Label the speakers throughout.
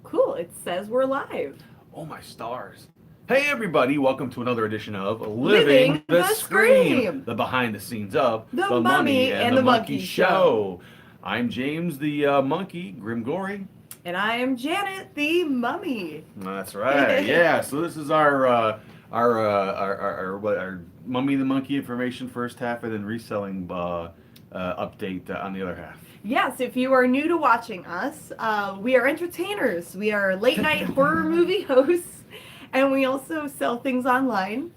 Speaker 1: Cool, it says we're live.
Speaker 2: Oh my stars. Hey everybody, welcome to another edition of
Speaker 1: Living
Speaker 2: Living the
Speaker 1: the
Speaker 2: Scream,
Speaker 1: Scream.
Speaker 2: the behind the scenes of
Speaker 1: The Mummy and the Monkey Show.
Speaker 2: I'm James the Monkey, Grimgory.
Speaker 1: And I am Janet, the Mummy.
Speaker 2: That's right, yeah, so this is our Mummy and the Monkey information first half and then reselling update on the other half.
Speaker 1: Yes, if you are new to watching us, we are entertainers. We are late night horror movie hosts, and we also sell things online.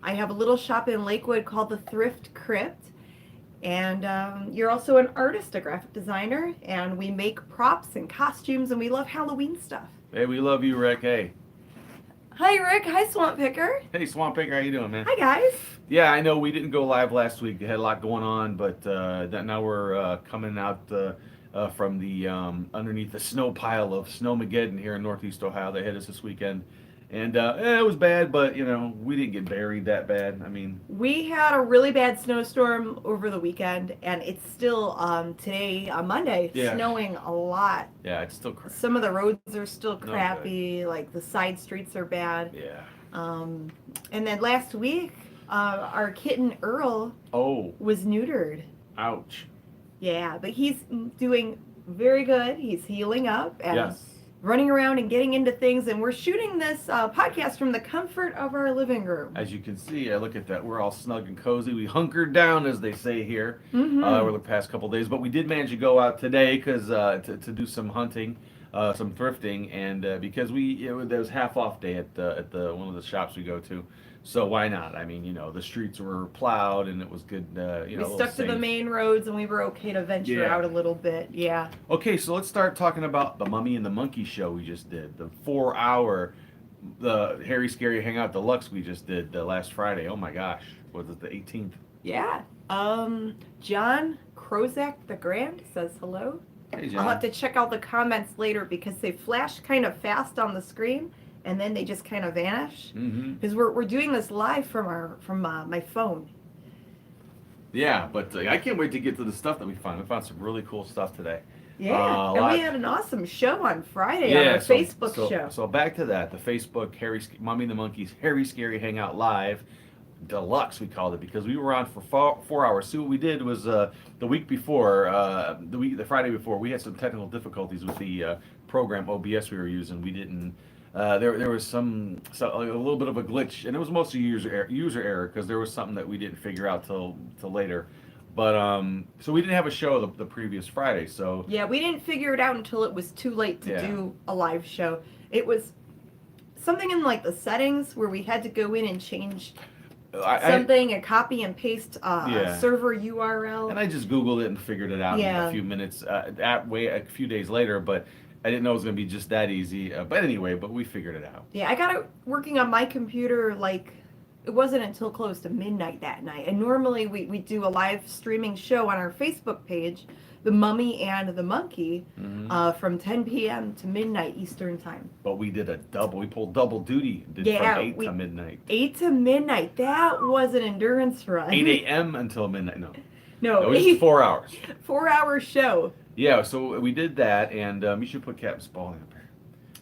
Speaker 1: I have a little shop in Lakewood called the Thrift Crypt, and you're also an artist, a graphic designer, and we make props and costumes, and we love Halloween stuff.
Speaker 2: Hey, we love you, Rick. Hey.
Speaker 1: Hi, Rick. Hi, Swamp Picker.
Speaker 2: Hey, Swamp Picker, how you doing, man?
Speaker 1: Hi, guys.
Speaker 2: Yeah, I know we didn't go live last week. We had a lot going on, but now we're coming out from the underneath the snow pile of Snowmageddon here in Northeast Ohio. They hit us this weekend, and it was bad, but we didn't get buried that bad. I mean,
Speaker 1: we had a really bad snowstorm over the weekend, and it's still today on Monday snowing a lot.
Speaker 2: Yeah, it's still crappy.
Speaker 1: Some of the roads are still crappy, like the side streets are bad.
Speaker 2: Yeah.
Speaker 1: And then last week, our kitten Earl was neutered.
Speaker 2: Ouch.
Speaker 1: Yeah, but he's doing very good. He's healing up and running around and getting into things. And we're shooting this podcast from the comfort of our living room.
Speaker 2: As you can see, look at that. We're all snug and cozy. We hunkered down, as they say here, over the past couple of days. But we did manage to go out today because to do some hunting. Some thrifting, and because there was half off day at the one of the shops we go to, so why not? I mean, the streets were plowed and it was good.
Speaker 1: We stuck to the main roads and we were okay to venture out a little bit. Yeah.
Speaker 2: Okay, so let's start talking about the Mummy and the Monkey show we just did, the 4-hour, the Harry Scary Hangout Deluxe we just did last Friday. Oh my gosh, was it the 18th?
Speaker 1: Yeah. John Krozak the Grand says hello.
Speaker 2: Hey, John.
Speaker 1: I'll have to check out the comments later because they flash kind of fast on the screen and then they just kind of vanish. Because we're doing this live from my phone.
Speaker 2: Yeah, but I can't wait to get to the stuff that we found. We found some really cool stuff today.
Speaker 1: Yeah, and we had an awesome show on Friday on our Facebook show.
Speaker 2: So back to that, the Facebook Mummy and the Monkey's Harry Scary Hangout Live Deluxe, we called it, because we were on for 4 hours. See, what we did was the week before, the Friday before, we had some technical difficulties with the program OBS we were using. We didn't. There was a little bit of a glitch, and it was mostly user error because there was something that we didn't figure out till later. But so we didn't have a show the previous Friday. So
Speaker 1: yeah, we didn't figure it out until it was too late to do a live show. It was something in like the settings where we had to go in and change something and copy and paste a server URL.
Speaker 2: And I just Googled it and figured it out in a few minutes. A few days later, but I didn't know it was going to be just that easy. But anyway, we figured it out.
Speaker 1: Yeah, I got it working on my computer it wasn't until close to midnight that night. And normally we do a live streaming show on our Facebook page, The Mummy and the Monkey, from 10 p.m. to midnight Eastern time.
Speaker 2: But we did we pulled double duty. From 8 to midnight.
Speaker 1: 8 to midnight. That was an endurance run.
Speaker 2: 8 a.m. until midnight.
Speaker 1: No,
Speaker 2: it was 4 hours.
Speaker 1: 4-hour show.
Speaker 2: Yeah, so we did that, and you should put Captain Spaulding up here.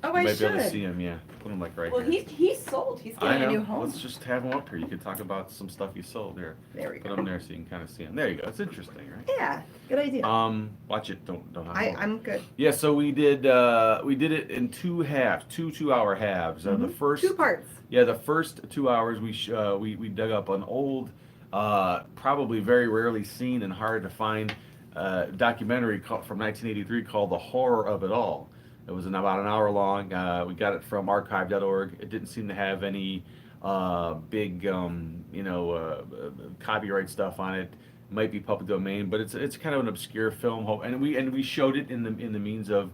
Speaker 1: Oh, I should.
Speaker 2: You might be able to see him, yeah. Put him right
Speaker 1: here. Well, he's sold. He's getting a new home.
Speaker 2: Let's just have him up here. You can talk about some stuff you sold there.
Speaker 1: There we go.
Speaker 2: Put him there so you can kind of see him. There you go. It's interesting, right?
Speaker 1: Yeah, good idea.
Speaker 2: Watch it. Don't.
Speaker 1: I'm good.
Speaker 2: Yeah, so we did it in 2 halves, 2-hour halves. The first
Speaker 1: 2 parts.
Speaker 2: Yeah, the first 2 hours we dug up an old, probably very rarely seen and hard to find documentary from 1983 called The Horror of It All. It was about an hour long. We got it from archive.org. It didn't seem to have any big, copyright stuff on it. It might be public domain, but it's kind of an obscure film. And we showed it in the means of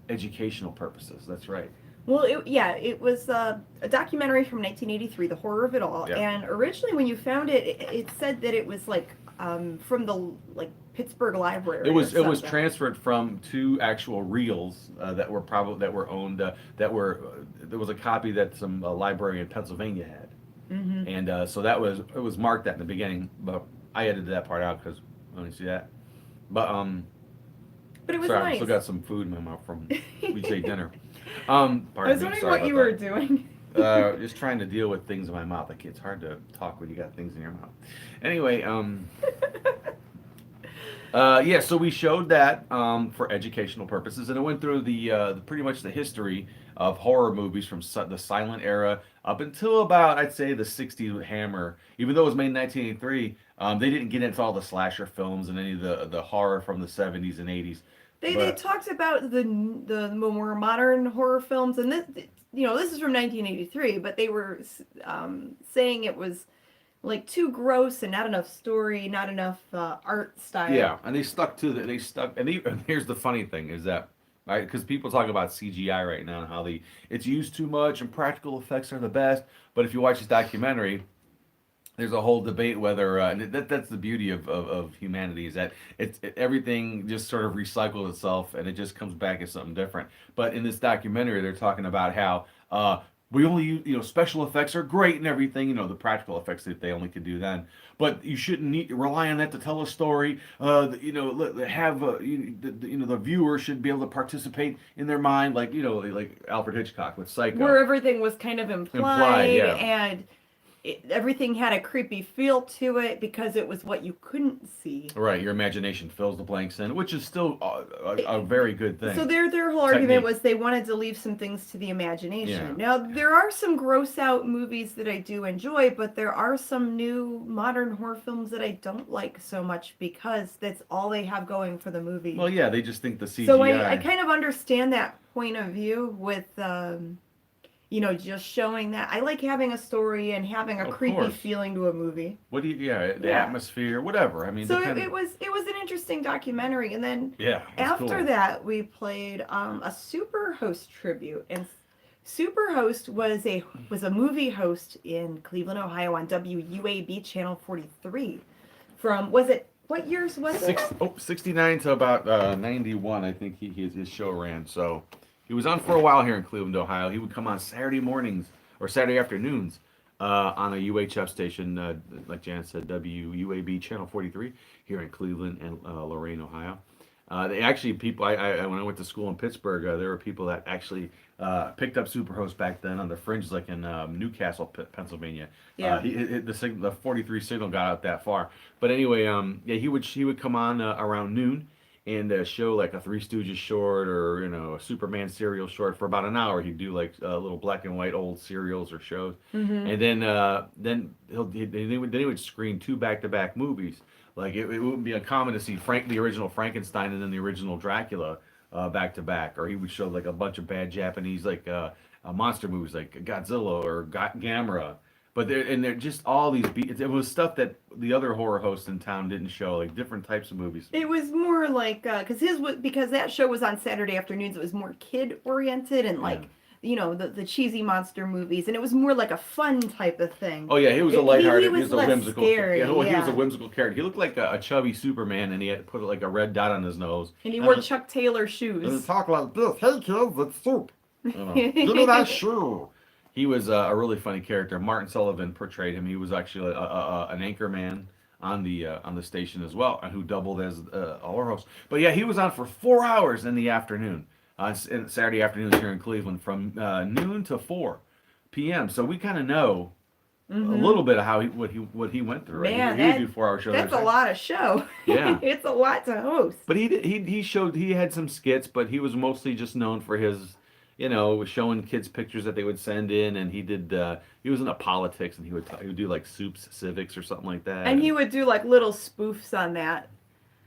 Speaker 2: educational purposes. That's right.
Speaker 1: Well, it was a documentary from 1983, The Horror of It All. Yeah. And originally, when you found it, it said that it was from the Pittsburgh Library.
Speaker 2: It was transferred from 2 actual reels that were owned. There was a copy that some library in Pennsylvania had, and so it was marked that in the beginning. But I edited that part out because let me see that. But
Speaker 1: But it was
Speaker 2: Sorry, I
Speaker 1: nice.
Speaker 2: still got some food in my mouth from weekday dinner.
Speaker 1: I
Speaker 2: Pardon
Speaker 1: was
Speaker 2: me,
Speaker 1: wondering
Speaker 2: sorry
Speaker 1: what
Speaker 2: about
Speaker 1: you
Speaker 2: that.
Speaker 1: were doing.
Speaker 2: Just trying to deal with things in my mouth. Like it's hard to talk when you got things in your mouth. Anyway, yeah, so we showed that for educational purposes, and it went through pretty much the history of horror movies from the silent era up until about I'd say the '60s with Hammer. Even though it was made in 1983, they didn't get into all the slasher films and any of the horror from the '70s and '80s.
Speaker 1: They talked about the more modern horror films, and this is from 1983, but they were saying it was like too gross and not enough story, not enough art style.
Speaker 2: Yeah, and and here's the funny thing is that right because people talk about CGI right now and how it's used too much and practical effects are the best, but if you watch this documentary, there's a whole debate whether and that's the beauty of humanity is that everything just sort of recycles itself and it just comes back as something different. But in this documentary, they're talking about how we only use special effects are great and everything, the practical effects that they only could do then, but you shouldn't need to rely on that to tell a story. Have the viewer should be able to participate in their mind, like Alfred Hitchcock with Psycho,
Speaker 1: where everything was kind of implied,
Speaker 2: yeah.
Speaker 1: and everything had a creepy feel to it because it was what you couldn't see.
Speaker 2: Right, your imagination fills the blanks in, which is still a very good thing.
Speaker 1: So their whole argument was they wanted to leave some things to the imagination.
Speaker 2: Yeah.
Speaker 1: Now, there are some gross out movies that I do enjoy, but there are some new modern horror films that I don't like so much because that's all they have going for the movie.
Speaker 2: Well, yeah, they just think the CGI.
Speaker 1: So I kind of understand that point of view with just showing that. I like having a story and having a creepy feeling to a movie.
Speaker 2: The atmosphere, whatever. I mean,
Speaker 1: so it was an interesting documentary, and then after that we played a Superhost tribute, and Superhost was a movie host in Cleveland, Ohio on WUAB channel 43. What years was it?
Speaker 2: 69 to about 91, I think his show ran. So. He was on for a while here in Cleveland, Ohio. He would come on Saturday mornings or Saturday afternoons on a UHF station, like Janet said, WUAB Channel 43 here in Cleveland and Lorain, Ohio. They actually, people, when I went to school in Pittsburgh, there were people that actually picked up Superhost back then on the fringes, like in Newcastle, Pennsylvania.
Speaker 1: Yeah.
Speaker 2: The 43 signal got out that far. But anyway, he would come on around noon and show like a Three Stooges short or a Superman serial short for about an hour. He'd do like little black and white old serials or shows, and then he would screen two back-to-back movies. Like it wouldn't be uncommon to see the original Frankenstein and then the original Dracula back to back, or he would show like a bunch of bad Japanese monster movies like Godzilla or Gamera. But they're just all these it was stuff that the other horror hosts in town didn't show, like different types of movies.
Speaker 1: It was more like because that show was on Saturday afternoons. It was more kid oriented and the cheesy monster movies, and it was more like a fun type of thing.
Speaker 2: Oh yeah, he was a lighthearted. He was a
Speaker 1: less
Speaker 2: whimsical.
Speaker 1: Scary,
Speaker 2: he was a whimsical character. He looked like a chubby Superman, and he had put like a red dot on his nose.
Speaker 1: And he wore Chuck Taylor shoes.
Speaker 2: And he talked like this. Hey kids, it's soup. Give me that shoe. He was a really funny character. Martin Sullivan portrayed him. He was actually an anchor man on the station as well, who doubled as a horror host. But yeah, he was on for 4 hours in the afternoon, Saturday afternoons here in Cleveland, from noon to 4 p.m. So we kind of know a little bit of what he went through.
Speaker 1: Man,
Speaker 2: he would do 4 hour shows.
Speaker 1: That's a lot of show.
Speaker 2: Yeah,
Speaker 1: it's a lot to host.
Speaker 2: But he had some skits, but he was mostly just known for his. Showing kids pictures that they would send in, and he was into politics, and he would do like Soups Civics or something like that.
Speaker 1: And he would do like little spoofs on that.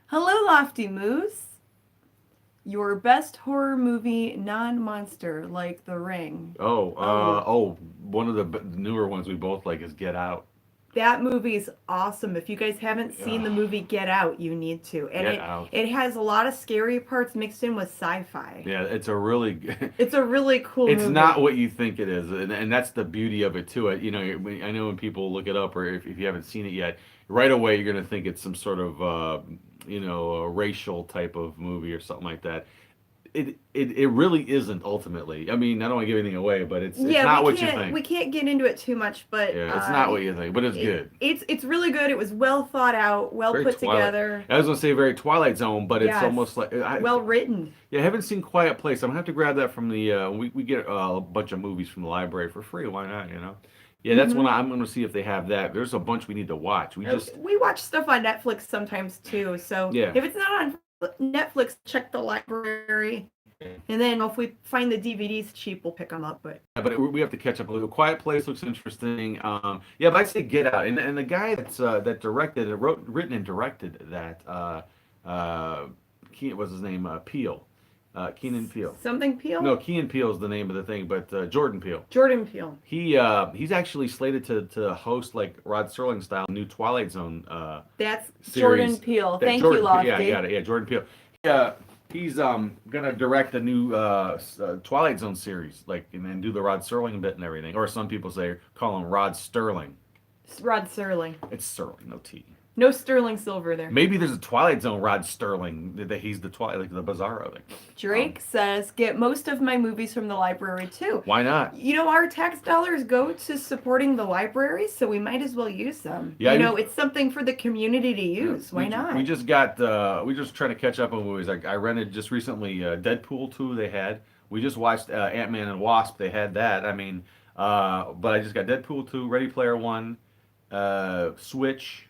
Speaker 1: Hello, Lofty Moose. Your best horror movie non-monster like The Ring.
Speaker 2: One of the newer ones we both like is Get Out.
Speaker 1: That movie's awesome. If you guys haven't seen the movie Get Out, you need to. And it has a lot of scary parts mixed in with sci-fi.
Speaker 2: Yeah, it's a really
Speaker 1: cool
Speaker 2: It's
Speaker 1: movie.
Speaker 2: not what you think it is, and that's the beauty of it too. I know when people look it up, or if you haven't seen it yet, right away you're going to think it's some sort of a racial type of movie or something like that. it really isn't ultimately. I mean, I don't want to give anything away, but it's
Speaker 1: Yeah,
Speaker 2: not
Speaker 1: we
Speaker 2: what you
Speaker 1: can't
Speaker 2: think.
Speaker 1: we can't get into it too much, but
Speaker 2: Yeah, it's not what you think, but it's good.
Speaker 1: It's really good. It was well thought out, well
Speaker 2: Very
Speaker 1: put
Speaker 2: Twilight.
Speaker 1: together.
Speaker 2: I was gonna say very Twilight Zone, but it's
Speaker 1: Yes.
Speaker 2: almost like
Speaker 1: Well written.
Speaker 2: Yeah, I haven't seen Quiet Place. I'm gonna have to grab that from the. We get a bunch of movies from the library for free. Why not? You know. Yeah, that's when I'm gonna see if they have that. There's a bunch we need to watch.
Speaker 1: We watch stuff on Netflix sometimes too. So
Speaker 2: Yeah.
Speaker 1: if it's not on Netflix, check the library. And then if we find the DVDs cheap, we'll pick them up. But
Speaker 2: Yeah, but we have to catch up a little. Quiet Place looks interesting. Yeah, but I'd say Get Out, and the guy that directed, written and directed that, what's his name? Peele, Keenan Peele.
Speaker 1: Something Peele?
Speaker 2: No, Keenan Peele is the name of the thing, but Jordan Peele.
Speaker 1: Jordan Peele.
Speaker 2: He's actually slated to host like Rod Serling style new Twilight Zone.
Speaker 1: That's
Speaker 2: series.
Speaker 1: Jordan Peele. Thank you, Lofty.
Speaker 2: Yeah, got it. Yeah, Jordan Peele. He's gonna direct the new Twilight Zone series, like, and then do the Rod Serling bit and everything. Or some people call him Rod Sterling.
Speaker 1: Rod Serling.
Speaker 2: It's Sterling, no T.
Speaker 1: No sterling silver there.
Speaker 2: Maybe there's a Twilight Zone Rod Sterling that he's the Twilight, like the Bizarro thing.
Speaker 1: Drake says, get most of my movies from the library too.
Speaker 2: Why not?
Speaker 1: You know, our tax dollars go to supporting the library, so we might as well use them.
Speaker 2: Yeah,
Speaker 1: it's something for the community to use. Why not?
Speaker 2: We just trying to catch up on movies. I rented just recently Deadpool 2 they had. We just watched Ant-Man and Wasp. They had that. I mean, but I just got Deadpool 2, Ready Player One, Switch.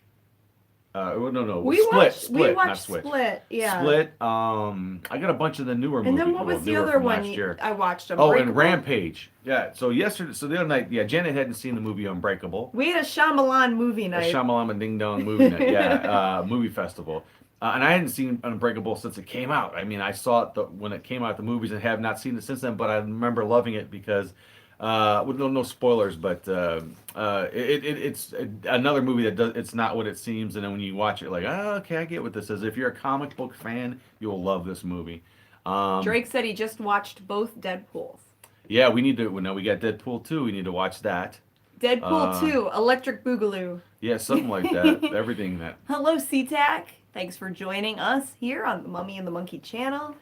Speaker 2: No.
Speaker 1: We watched
Speaker 2: not Switch.
Speaker 1: Split, yeah.
Speaker 2: Split. I got a bunch of the newer movies.
Speaker 1: And then what was the other one I watched?
Speaker 2: Oh, and Rampage. Yeah. So the other night, Janet hadn't seen the movie Unbreakable.
Speaker 1: We had a Shyamalan movie night.
Speaker 2: A Shyamalan Ding Dong movie night. Yeah, movie festival. And I hadn't seen Unbreakable since it came out. I mean, I saw it when it came out at the movies and have not seen it since then. But I remember loving it because. With no spoilers, but it's another movie it's not what it seems, and then when you watch it, like, oh, okay, I get what this is. If you're a comic book fan, you'll love this movie.
Speaker 1: Drake said he just watched both Deadpools.
Speaker 2: Yeah, we need to. Now we got Deadpool 2. We need to watch that.
Speaker 1: Deadpool 2, Electric Boogaloo.
Speaker 2: Yeah, something like that. Everything that.
Speaker 1: Hello, SeaTac. Thanks for joining us here on the Mummy and the Monkey channel.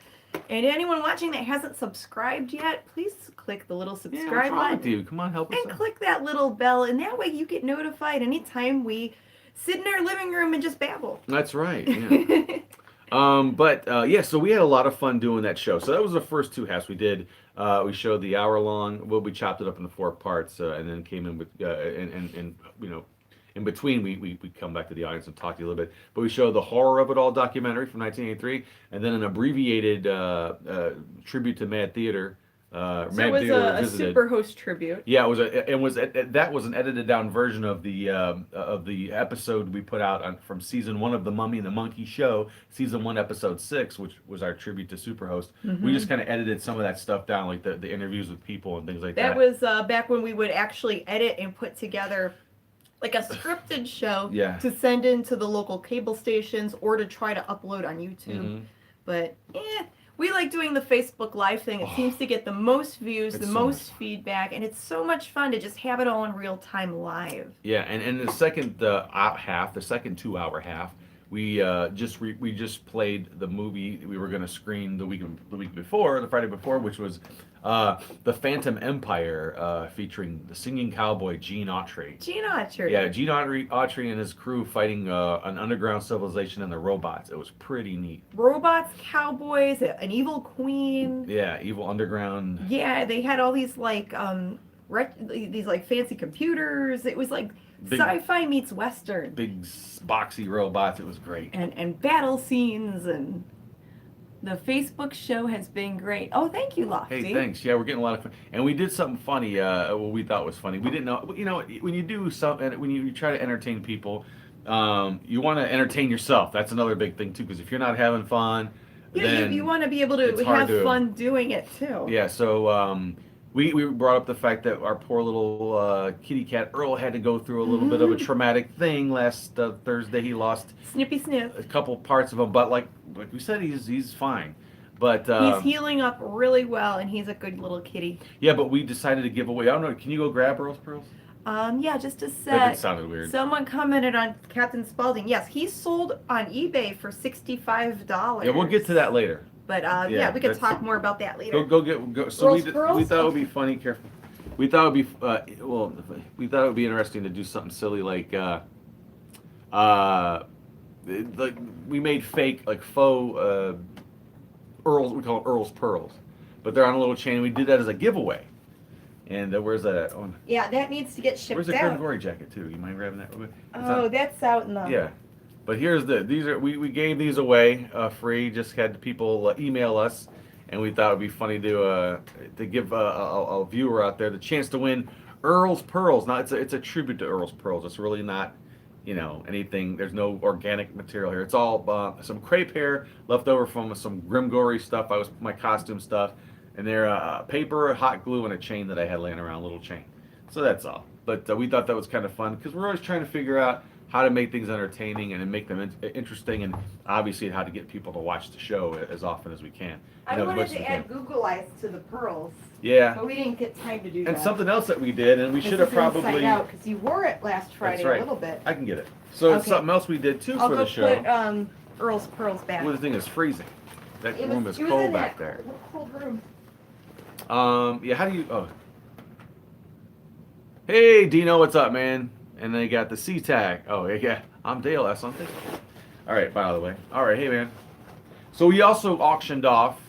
Speaker 1: And anyone watching that hasn't subscribed yet, please click the little subscribe button.
Speaker 2: You? Come on, help us
Speaker 1: and
Speaker 2: out.
Speaker 1: click that little bell, and that way you get notified anytime we sit in our living room and just babble.
Speaker 2: That's right. Yeah. So we had a lot of fun doing that show. So that was the first two halves we did. We showed the hour long. Well, we chopped it up into 4 parts, and then came in with in between, we come back to the audience and talk to you a little bit. But we showed the Horror of It All documentary from 1983, and then an abbreviated tribute to Mad Theater.
Speaker 1: So it was a Superhost tribute.
Speaker 2: Yeah, that was an edited down version of the episode we put out from season 1 of the Mummy and the Monkey show, season 1, episode 6, which was our tribute to Superhost. We just kind of edited some of that stuff down, like the interviews with people and things like that.
Speaker 1: That was back when we would actually edit and put together like a scripted show to send into the local cable stations or to try to upload on YouTube. But we like doing the Facebook Live thing. It seems to get the most views, the most feedback, and it's so much fun to just have it all in real time live.
Speaker 2: Yeah, and the second half, the second 2-hour half, we just played the movie we were going to screen the week before, the Friday before, which was The Phantom Empire, featuring the singing cowboy Gene Autry.
Speaker 1: Gene Autry.
Speaker 2: Yeah, Gene Autry and his crew fighting an underground civilization and the robots. It was pretty neat.
Speaker 1: Robots, cowboys, an evil queen.
Speaker 2: Yeah, evil underground.
Speaker 1: Yeah, they had all these like these like fancy computers. It was like sci-fi meets western.
Speaker 2: Big boxy robots. It was great.
Speaker 1: And battle scenes and. The Facebook show has been great. Oh, thank you, Lofty.
Speaker 2: Hey, thanks. Yeah, we're getting a lot of fun. And we did something funny, what we thought was funny. We didn't know, when you do something, when you try to entertain people, you want to entertain yourself. That's another big thing, too, because if you're not having fun, then
Speaker 1: you want to be able to have fun doing it, too.
Speaker 2: Yeah, so we brought up the fact that our poor little kitty cat, Earl, had to go through a little bit of a traumatic thing last Thursday. He lost
Speaker 1: Snippy Snip.
Speaker 2: A couple parts of him, but like we said, he's fine. But
Speaker 1: he's healing up really well, and he's a good little kitty.
Speaker 2: Yeah, but we decided to give away. I don't know. Can you go grab Earls Pearls?
Speaker 1: Yeah, just a sec.
Speaker 2: That sounded weird.
Speaker 1: Someone commented on Captain Spaulding. Yes, he sold on eBay for $65.
Speaker 2: Yeah, we'll get to that later.
Speaker 1: But yeah, we could talk more about that later.
Speaker 2: Go. So
Speaker 1: Earls Pearls?
Speaker 2: we thought it would be funny. Careful. We thought it would be we thought it would be interesting to do something silly like we made fake like faux Earls. We call it Earls Pearls, but they're on a little chain. We did that as a giveaway. And where's that at? Oh,
Speaker 1: Yeah, that needs to get shipped
Speaker 2: where's the
Speaker 1: out.
Speaker 2: Grim Gory jacket too? You mind grabbing that real quick?
Speaker 1: That's out in the...
Speaker 2: Yeah. But we gave these away free. Just had people email us, and we thought it'd be funny to give a viewer out there the chance to win Earls Pearls. Now it's a tribute to Earls Pearls. It's really not, anything. There's no organic material here. It's all some crepe hair left over from some Grim Gory stuff. My costume stuff, and they're paper, hot glue, and a chain that I had laying around, a little chain. So that's all. But we thought that was kind of fun because we're always trying to figure out how to make things entertaining and make them interesting, and obviously how to get people to watch the show as often as we can.
Speaker 1: I wanted to add Google Eyes to the pearls.
Speaker 2: Yeah.
Speaker 1: But we didn't get time to do that.
Speaker 2: And something else that we did, and we should have probably...
Speaker 1: Inside out, because you wore it last Friday a little bit.
Speaker 2: I can get it. So it's something else we did too for the show.
Speaker 1: I'll go put Earls Pearls back.
Speaker 2: Well, the thing is freezing. That room is cold back there.
Speaker 1: Cold room.
Speaker 2: Yeah, how do you... Oh. Hey, Dino, what's up, man? And then you got the C tag. Oh, yeah. I'm Dale. That's something. All right, by the way. All right, hey, man. So we also auctioned off.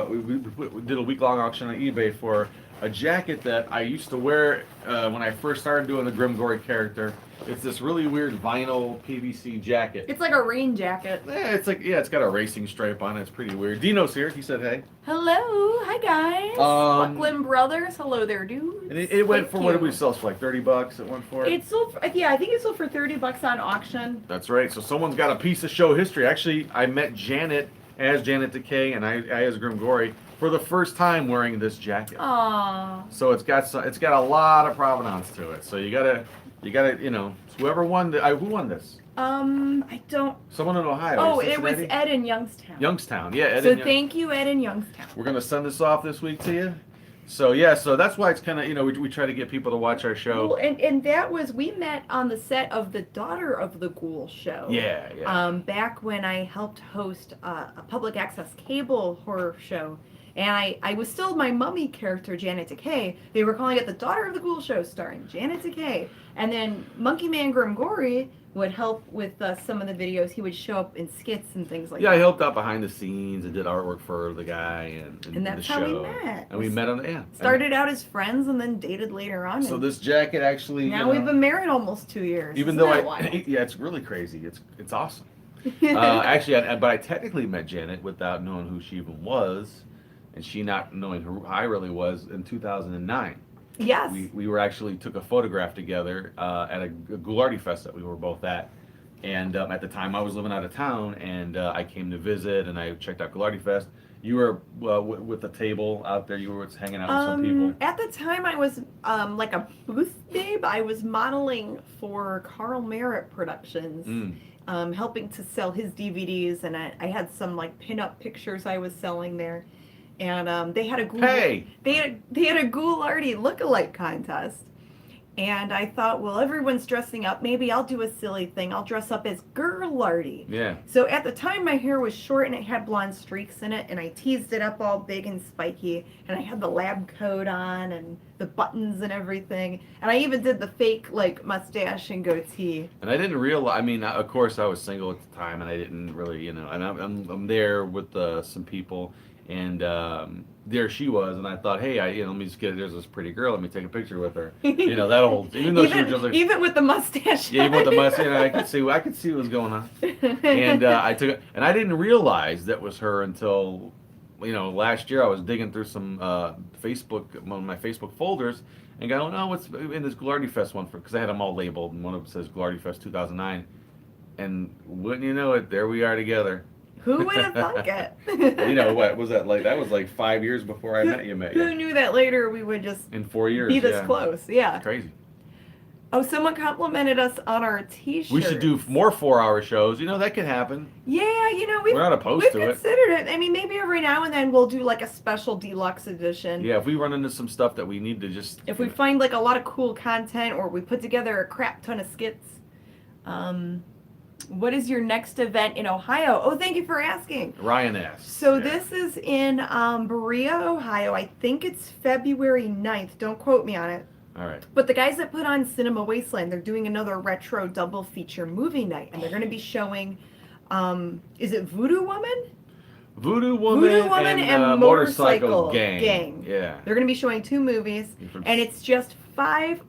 Speaker 2: We did a week-long auction on eBay for a jacket that I used to wear when I first started doing the Grim Gory character. It's this really weird vinyl PVC jacket.
Speaker 1: It's like a rain jacket.
Speaker 2: Yeah, it's got a racing stripe on it. It's pretty weird. Dino's here. He said hey.
Speaker 1: Hello. Hi, guys. Buckland Brothers. Hello there, dudes.
Speaker 2: And it went for, what did we sell for, like $30 it went for?
Speaker 1: It sold for, yeah, I think it sold for $30 on auction.
Speaker 2: That's right. So someone's got a piece of show history. Actually, I met Janet as Janet Decay and I as Grim Gory for the first time wearing this jacket.
Speaker 1: Aww.
Speaker 2: So it's got a lot of provenance to it. So you gotta, whoever won who won this?
Speaker 1: I don't.
Speaker 2: Someone in Ohio.
Speaker 1: Oh, it was Ed in Youngstown.
Speaker 2: Youngstown, yeah. Ed
Speaker 1: so thank you, Ed in Youngstown.
Speaker 2: We're gonna send this off this week to you. So yeah, so that's why it's kind of we try to get people to watch our show.
Speaker 1: Well, and that was, we met on the set of the Daughter of the Ghoul show.
Speaker 2: Yeah.
Speaker 1: Back when I helped host a public access cable horror show. And I was still my mummy character, Janet Decay. They were calling it the Daughter of the Ghoul show starring Janet Decay. And then Monkey Man Grim Gory would help with some of the videos. He would show up in skits and things like that.
Speaker 2: Yeah, I helped out behind the scenes and did artwork for the guy and
Speaker 1: that's
Speaker 2: the
Speaker 1: how
Speaker 2: show.
Speaker 1: we met.
Speaker 2: And we met on the
Speaker 1: Started out as friends and then dated later on.
Speaker 2: So this jacket actually...
Speaker 1: Now we've been married almost 2 years.
Speaker 2: Even though yeah, it's really crazy. It's awesome. Actually, but I technically met Janet without knowing who she even was. And she not knowing who I really was in 2009.
Speaker 1: Yes.
Speaker 2: We were actually took a photograph together at a Galardi Fest that we were both at. And at the time I was living out of town and I came to visit and I checked out Galardi Fest. You were with the table out there. You were hanging out with some people.
Speaker 1: At the time I was like a booth babe. I was modeling for Carl Merritt Productions. Helping to sell his DVDs. And I had some like pin-up pictures I was selling there. And they had a they had a Galardi lookalike contest, and I thought, well, everyone's dressing up. Maybe I'll do a silly thing. I'll dress up as Galardi.
Speaker 2: Yeah.
Speaker 1: So at the time, my hair was short and it had blonde streaks in it, and I teased it up all big and spiky, and I had the lab coat on and the buttons and everything, and I even did the fake like mustache and goatee.
Speaker 2: And I didn't realize. I mean, of course, I was single at the time, and I didn't really, And I'm there with some people. And there she was, and I thought, hey, let me just there's this pretty girl, let me take a picture with her. That old, even though she was just like,
Speaker 1: even with the mustache.
Speaker 2: Yeah, even with the mustache, I could see what was going on. And I took it, and I didn't realize that was her until, last year I was digging through some one of my Facebook folders, and going, oh, what's in this Galardi Fest one because I had them all labeled, and one of them says Galardi Fest 2009, and wouldn't you know it, there we are together.
Speaker 1: Who would have thunk it?
Speaker 2: What was that like? That was like 5 years before I met you.
Speaker 1: Who knew that later we would just
Speaker 2: in 4 years
Speaker 1: be this close? Yeah.
Speaker 2: Crazy.
Speaker 1: Oh, someone complimented us on our T-shirts.
Speaker 2: We should do more 4-hour shows. That could happen.
Speaker 1: Yeah,
Speaker 2: we're not opposed to it.
Speaker 1: We've considered it. I mean, maybe every now and then we'll do like a special deluxe edition.
Speaker 2: Yeah, if we run into some stuff that we need to just...
Speaker 1: If we find like a lot of cool content or we put together a crap ton of skits. What is your next event in Ohio? Oh, thank you for asking.
Speaker 2: Ryan asks.
Speaker 1: So this is in Berea, Ohio. I think it's February 9th. Don't quote me on it.
Speaker 2: All right.
Speaker 1: But the guys that put on Cinema Wasteland, they're doing another retro double feature movie night, and they're going to be showing, is it Voodoo Woman?
Speaker 2: Voodoo Woman and Motorcycle Gang. Yeah.
Speaker 1: They're going to be showing 2 movies, and it's just $5,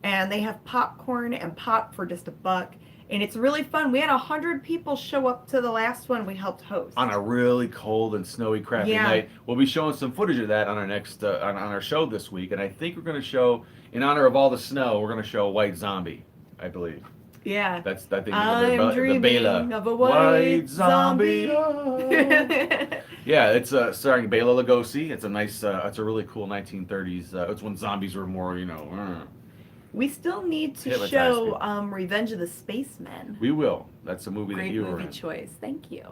Speaker 1: and they have popcorn and pop for just $1. And it's really fun. We had 100 people show up to the last one we helped host.
Speaker 2: On a really cold and snowy, crappy night. We'll be showing some footage of that on our next on our show this week. And I think we're going to show, in honor of all the snow, we're going to show White Zombie, I believe.
Speaker 1: Yeah.
Speaker 2: That's that thing.
Speaker 1: I'm dreaming of a white zombie.
Speaker 2: Yeah, it's starring Bela Lugosi. It's a nice, it's a really cool 1930s. It's when zombies were more,
Speaker 1: We still need to show Revenge of the Spacemen.
Speaker 2: We will. That's a movie that you were in.
Speaker 1: Great movie choice. Thank you.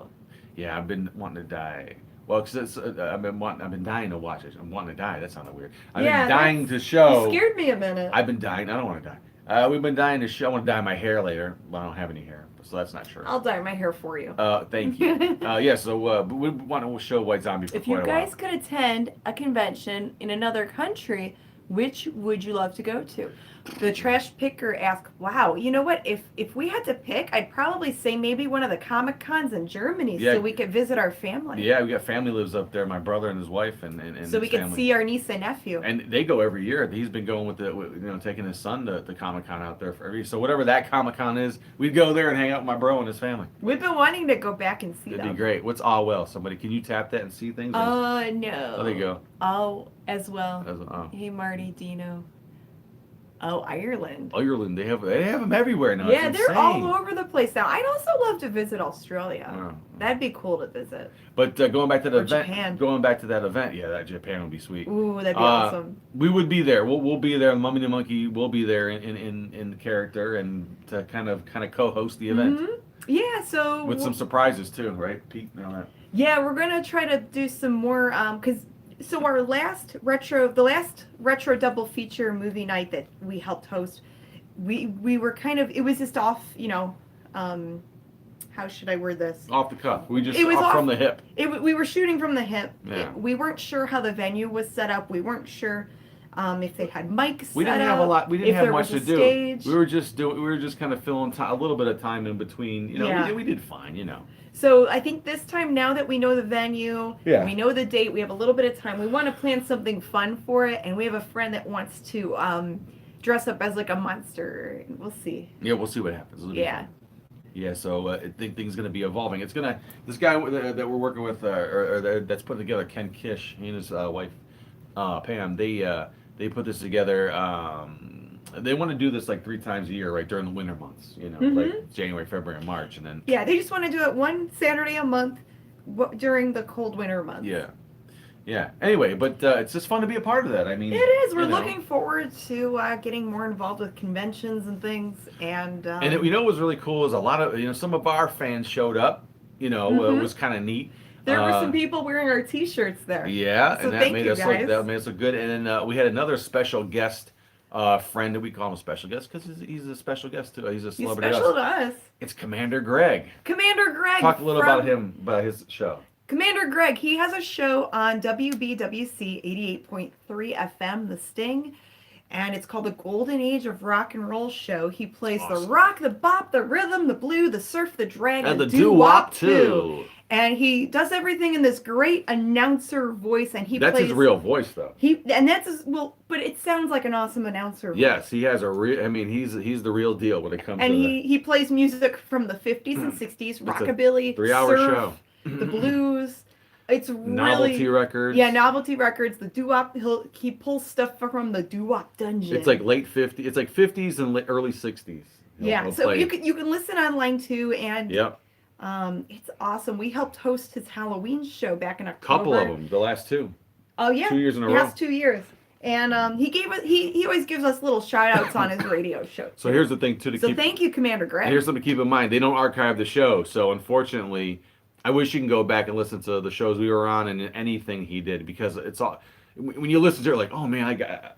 Speaker 2: Yeah, I've been wanting to die. Well, because I've been dying to watch it. I'm wanting to die. That sounded weird. I've been dying to show.
Speaker 1: You scared me a minute.
Speaker 2: I've been dying. I don't want to die. We've been dying to show. I want to dye my hair later. Well, I don't have any hair, so that's not true.
Speaker 1: I'll dye my hair for you.
Speaker 2: Thank you. Yeah, so we want to show White Zombie for
Speaker 1: If
Speaker 2: quite
Speaker 1: you
Speaker 2: a while.
Speaker 1: guys could attend a convention in another country, which would you love to go to? The trash picker asked, wow, you know what? If we had to pick, I'd probably say maybe one of the Comic Cons in Germany so we could visit our family.
Speaker 2: Yeah, we got family lives up there, my brother and his wife and
Speaker 1: so we could see our niece and nephew.
Speaker 2: And they go every year. He's been going taking his son to the Comic Con out there for every year. So whatever that Comic Con is, we'd go there and hang out with my bro and his family.
Speaker 1: We've been wanting to go back and see them.
Speaker 2: It'd be great. What's All Well? Somebody, can you tap that and see things?
Speaker 1: No.
Speaker 2: Oh, there you go.
Speaker 1: All as well.
Speaker 2: Oh.
Speaker 1: Hey, Marty, Dino. Oh, Ireland.
Speaker 2: Ireland, they have them everywhere now.
Speaker 1: Yeah,
Speaker 2: it's
Speaker 1: they're
Speaker 2: insane.
Speaker 1: all over the place now. I'd also love to visit Australia.
Speaker 2: Oh.
Speaker 1: That'd be cool to visit.
Speaker 2: But going back to the event,
Speaker 1: Japan.
Speaker 2: going back to that event, yeah, that Japan would be sweet.
Speaker 1: Ooh, that'd be awesome.
Speaker 2: We would be there. We'll be there. Mummy the Monkey will be there in character and to kind of co-host the event.
Speaker 1: Mm-hmm. Yeah, so
Speaker 2: with some surprises too, right? Pete, on that.
Speaker 1: Yeah, we're gonna try to do some more So our last retro double feature movie night that we helped host, we were it was just off, how should I word this?
Speaker 2: Off the cuff. We just from the hip.
Speaker 1: We were shooting from the hip.
Speaker 2: Yeah.
Speaker 1: We weren't sure how the venue was set up. We weren't sure if they had mics.
Speaker 2: We didn't have a lot. We didn't have much to do.
Speaker 1: Stage.
Speaker 2: We were just kind of filling a little bit of time in between. We did fine.
Speaker 1: So I think this time, now that we know the venue,
Speaker 2: yeah.
Speaker 1: we know the date, we have a little bit of time. We want to plan something fun for it, and we have a friend that wants to dress up as like a monster. We'll see.
Speaker 2: Yeah, we'll see what happens.
Speaker 1: Yeah.
Speaker 2: Yeah, so I think things going to be evolving. It's gonna. This guy that we're working with, or that's putting together, Ken Kish, he and his wife, Pam. They put this together. They want to do this like 3 times a year, right during the winter months. Like January, February, and March, and then.
Speaker 1: Yeah, they just want to do it one Saturday a month during the cold winter months.
Speaker 2: Yeah. Yeah. Anyway, but it's just fun to be a part of that. I mean,
Speaker 1: it is. We're looking forward to getting more involved with conventions and things, and
Speaker 2: what was really cool is a lot of some of our fans showed up. It was kind of neat.
Speaker 1: There were some people wearing our T-shirts there.
Speaker 2: Yeah,
Speaker 1: so
Speaker 2: and that made us look good. And then we had another special guest friend, that we call him a special guest because he's a special guest too. He's a celebrity.
Speaker 1: He's special to us.
Speaker 2: It's Commander Greg.
Speaker 1: Commander Greg.
Speaker 2: Talk a little about him, about his show.
Speaker 1: Commander Greg, he has a show on WBWC 88.3 FM, The Sting, and it's called The Golden Age of Rock and Roll Show. He plays the rock, the bop, the rhythm, the blue, the surf, the drag,
Speaker 2: and the doo-wop too.
Speaker 1: And he does everything in this great announcer voice, and
Speaker 2: that's his real voice, though.
Speaker 1: But it sounds like an awesome announcer voice.
Speaker 2: Yes, he has a real. I mean, he's the real deal when it comes.
Speaker 1: And he plays music from the 50s and 60s, rockabilly,
Speaker 2: 3-hour
Speaker 1: surf,
Speaker 2: show,
Speaker 1: the blues. It's
Speaker 2: Novelty Records.
Speaker 1: Yeah, Novelty Records. The doo-wop. He pulls stuff from the doo-wop dungeon.
Speaker 2: It's like late 50s. It's like 50s and early 60s.
Speaker 1: He'll you can listen online too, and
Speaker 2: yep.
Speaker 1: It's awesome. We helped host his Halloween show back in October.
Speaker 2: Couple of them, the last 2.
Speaker 1: Oh yeah,
Speaker 2: 2 years in a row.
Speaker 1: Last 2 years, and he always gives us little shout outs on his radio show.
Speaker 2: So here's the thing too.
Speaker 1: Thank you, Commander Greg.
Speaker 2: And here's something to keep in mind: they don't archive the show, so unfortunately, I wish you can go back and listen to the shows we were on and anything he did, because it's all. when you listen to it, like, oh man,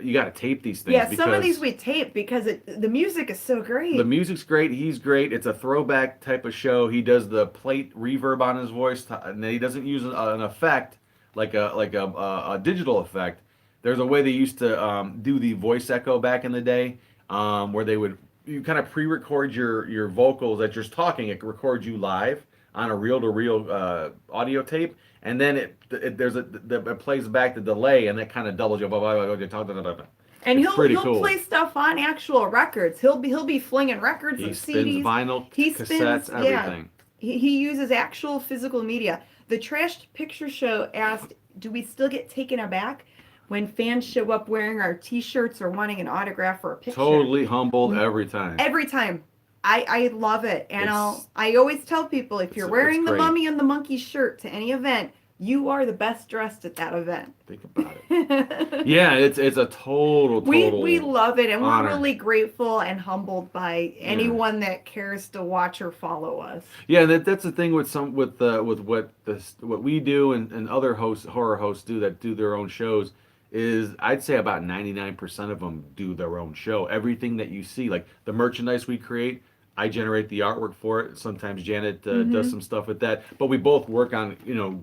Speaker 2: you got to tape these things.
Speaker 1: Yeah, some of
Speaker 2: because
Speaker 1: these we tape because the music is so great.
Speaker 2: the music's great. He's great. It's a throwback type of show. He does the plate reverb on his voice, and he doesn't use an effect like a digital effect. There's a way they used to do the voice echo back in the day, where you kind of pre-record your vocals that you're talking. It records you live on a reel-to-reel audio tape, and then it plays back the delay, and that kind of doubles you.
Speaker 1: And
Speaker 2: It's pretty
Speaker 1: he'll
Speaker 2: cool.
Speaker 1: play stuff on actual records. He'll be flinging records
Speaker 2: He
Speaker 1: and
Speaker 2: spins
Speaker 1: CDs.
Speaker 2: vinyl,
Speaker 1: He
Speaker 2: cassettes,
Speaker 1: spins,
Speaker 2: everything.
Speaker 1: Yeah. He uses actual physical media. The Trash Picture Show asked, "Do we still get taken aback when fans show up wearing our T-shirts or wanting an autograph or a picture?"
Speaker 2: Totally humbled every time.
Speaker 1: Every time. I love it, and
Speaker 2: It's-
Speaker 1: I always tell people, if you're wearing
Speaker 2: it's
Speaker 1: the
Speaker 2: great.
Speaker 1: Mummy and the Monkey shirt to any event, you are the best dressed at that event.
Speaker 2: Think about it. Yeah, it's a total.
Speaker 1: We love it, and
Speaker 2: honor.
Speaker 1: we're really grateful and humbled by anyone that cares to watch or follow us.
Speaker 2: Yeah, that's the thing with what we do and other horror hosts that do their own shows is I'd say about 99% of them do their own show. Everything that you see, like the merchandise we create, I generate the artwork for it. Sometimes Janet does some stuff with that, but we both work on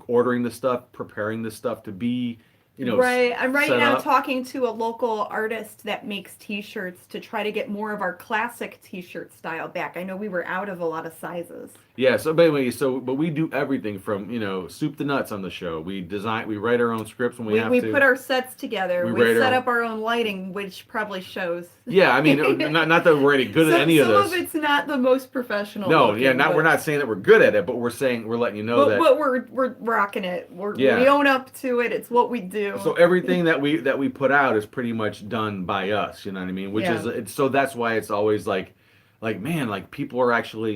Speaker 2: ordering the stuff, preparing the stuff to be
Speaker 1: Right. I'm right
Speaker 2: set
Speaker 1: now
Speaker 2: up.
Speaker 1: talking to a local artist that makes T-shirts to try to get more of our classic T-shirt style back. I know we were out of a lot of sizes.
Speaker 2: Yeah, so but anyway, but we do everything from soup to nuts on the show. We write our own scripts when we have
Speaker 1: We
Speaker 2: to.
Speaker 1: put our sets together.
Speaker 2: We
Speaker 1: We
Speaker 2: rate
Speaker 1: set
Speaker 2: our-
Speaker 1: up our own lighting, which probably shows.
Speaker 2: Yeah, I mean, not that we're any good at any of this.
Speaker 1: Some of it's not the most professional.
Speaker 2: No,
Speaker 1: looking,
Speaker 2: yeah,
Speaker 1: but,
Speaker 2: we're not saying that we're good at it, but we're letting you know that.
Speaker 1: But we're rocking it. We own up to it. It's what we do.
Speaker 2: So everything that we put out is pretty much done by us. You know what I mean? Which is so that's why it's always like man, like people are actually